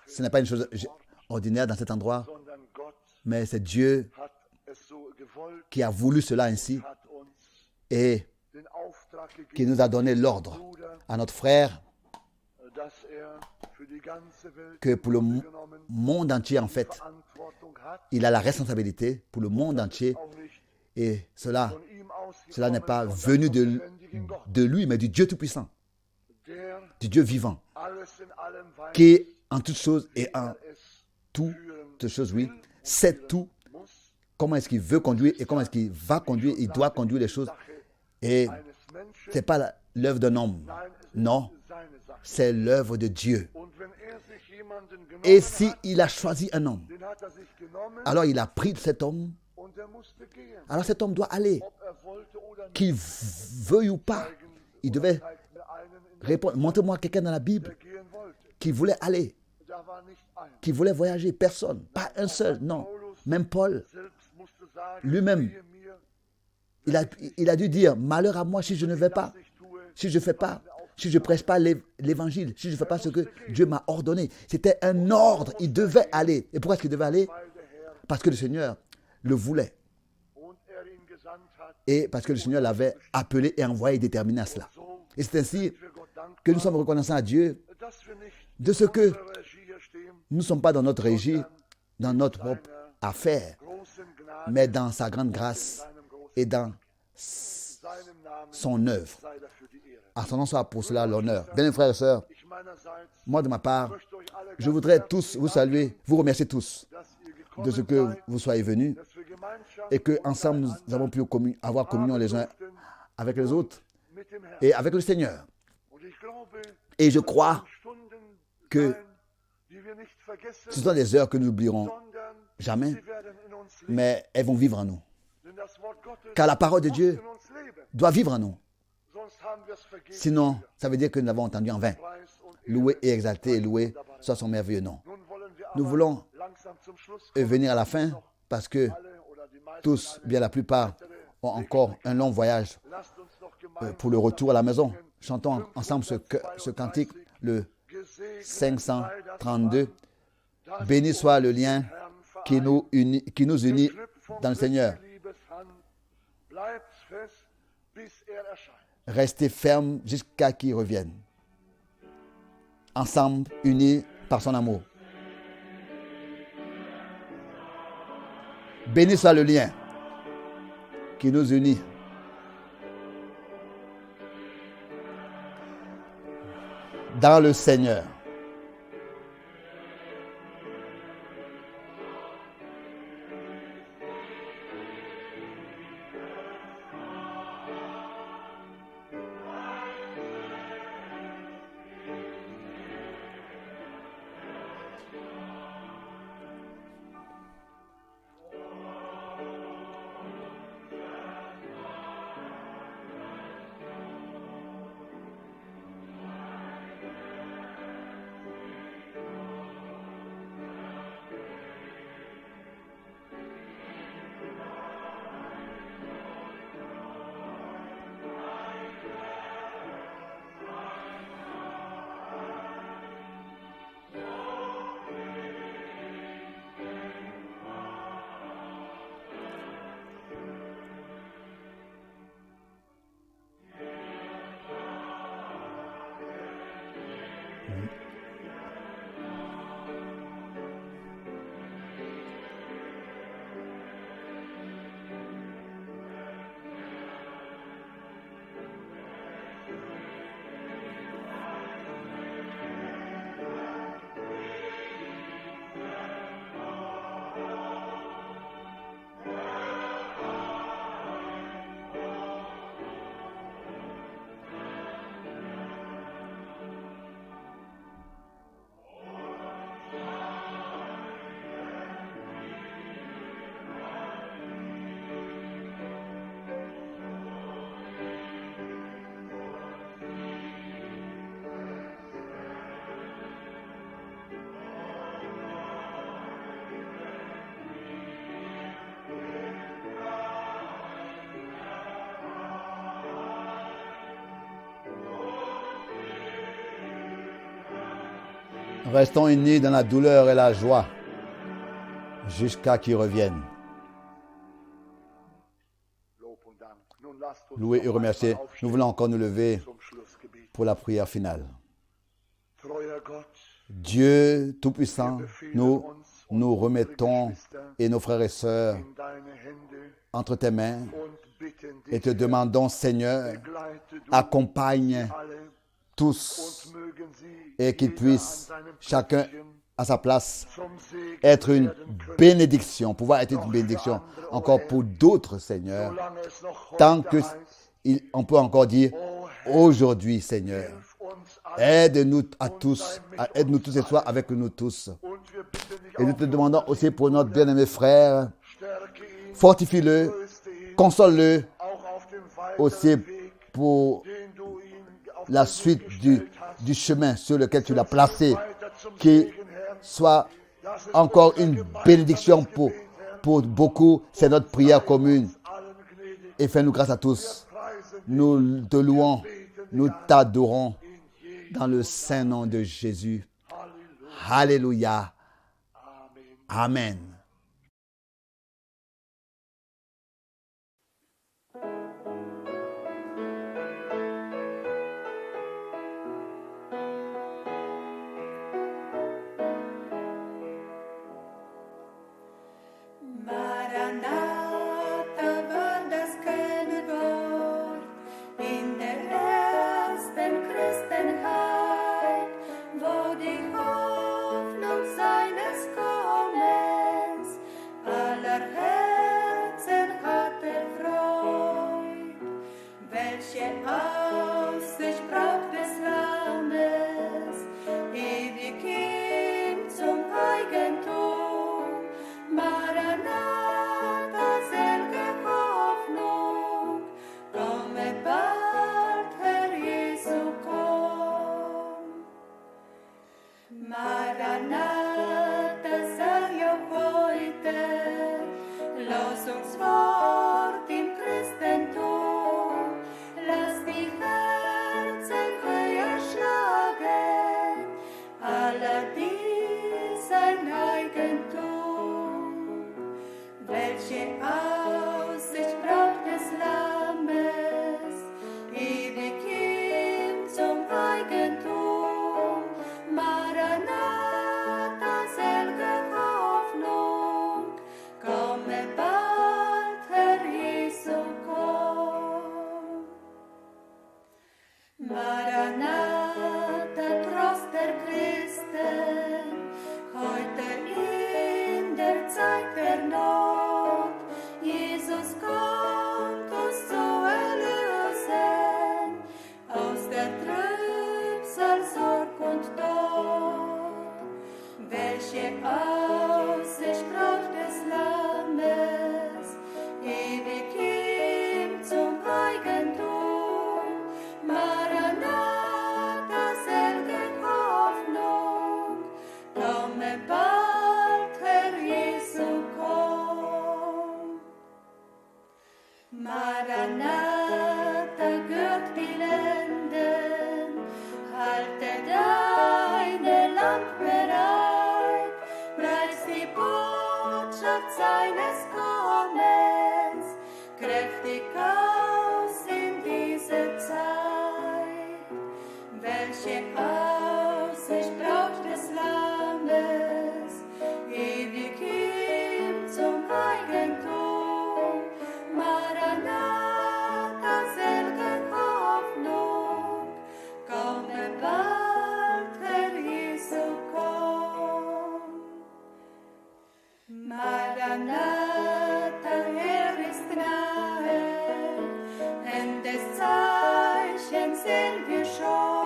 ce n'est pas une chose ordinaire dans cet endroit, mais c'est Dieu qui a voulu cela ainsi et qui nous a donné l'ordre à notre frère que pour le monde entier, en fait, il a la responsabilité pour le monde entier. Et cela n'est pas venu de lui, mais du Dieu Tout-Puissant, du Dieu vivant, qui est en toutes choses et en toutes choses, oui, sait tout, comment est-ce qu'il veut conduire et comment est-ce qu'il va conduire, il doit conduire les choses. Et ce n'est pas l'œuvre d'un homme, non, c'est l'œuvre de Dieu. Et s'il a choisi un homme, alors il a pris cet homme, alors cet homme doit aller, qu'il veuille ou pas. Il devait répondre. Montrez-moi quelqu'un dans la Bible qui voulait aller, qui voulait voyager. Personne, pas un seul, non. Même Paul, lui-même, il a dû dire, malheur à moi si je ne vais pas, si je ne fais pas, si je ne prêche pas l'évangile, si je ne fais pas ce que Dieu m'a ordonné. C'était un ordre, il devait aller. Et pourquoi est-ce qu'il devait aller? Parce que le Seigneur le voulait. Et parce que le Seigneur l'avait appelé et envoyé déterminé à cela. Et c'est ainsi que nous sommes reconnaissants à Dieu de ce que nous ne sommes pas dans notre régie, dans notre propre affaire, mais dans sa grande grâce et dans son œuvre. À son nom soit pour cela l'honneur. Bien, frères et sœurs, moi de ma part, je voudrais tous vous saluer, vous remercier tous de ce que vous soyez venus et qu'ensemble nous avons pu avoir communion les uns avec les autres et avec le Seigneur. Et je crois que ce sont des heures que nous n'oublierons jamais, mais elles vont vivre en nous. Car la parole de Dieu doit vivre en nous. Sinon, ça veut dire que nous l'avons entendu en vain. Loué et exalté et loué soit son merveilleux nom. Nous voulons venir à la fin parce que tous, bien la plupart, ont encore un long voyage pour le retour à la maison. Chantons ensemble ce cantique, le 532. Béni soit le lien qui nous unit dans le Seigneur. Restez fermes jusqu'à qu'il revienne. Ensemble, unis par son amour. Béni soit le lien qui nous unit. Dans le Seigneur. Restons unis dans la douleur et la joie jusqu'à qu'il revienne. Louer et remercier. Nous voulons encore nous lever pour la prière finale. Dieu Tout-Puissant, nous nous remettons et nos frères et sœurs entre tes mains et te demandons, Seigneur, accompagne tous et qu'ils puissent, chacun à sa place, être une bénédiction, pouvoir être une bénédiction encore pour d'autres, Seigneur, tant qu'on peut encore dire, aujourd'hui, Seigneur, aide-nous à tous, aide-nous tous et sois avec nous tous. Et nous te demandons aussi pour notre bien-aimé frère, fortifie-le, console-le, aussi pour la suite du chemin sur lequel tu l'as placé, qui soit encore une bénédiction pour beaucoup. C'est notre prière commune. Et fais-nous grâce à tous. Nous te louons, nous t'adorons dans le saint nom de Jésus. Alléluia. Amen. Maranatha, selge Hoffnung, komme bald, Herr Jesu, komm. Maranatha, sag auch heute, Losungswort im Christentum, lass die Herzen höher schlagen, aller dies ein Eigentum. Welche Aussicht braucht des Lammes, ewig ihm zum Eigentum? Maranatha, selge Hoffnung, komme bald, Herr Jesu, komm. Maranatha, Trost der Christen, heute in der Zeit der Not. Jesus kommt uns zu erlösen, aus der Trübsal, Sorg und Tod. Welche Aussicht braucht des Lammes, ewig ihm zum Eigentum? Maranatha, selge Hoffnung, komme bald, Herr Jesu, komm. Maranatha, gürt die Lenden, halte deine Lamp bereit, preis die Botschaft seines Kommens, kräftig aus in diese Zeit. Welche Aussicht braucht des Lammes, ewig ihm zum Eigentum? Maranatha, selge Hoffnung, komme bald, Herr Jesu, komm. Maranatha, Herr ist nahe, End des Zeichens sehen wir schon.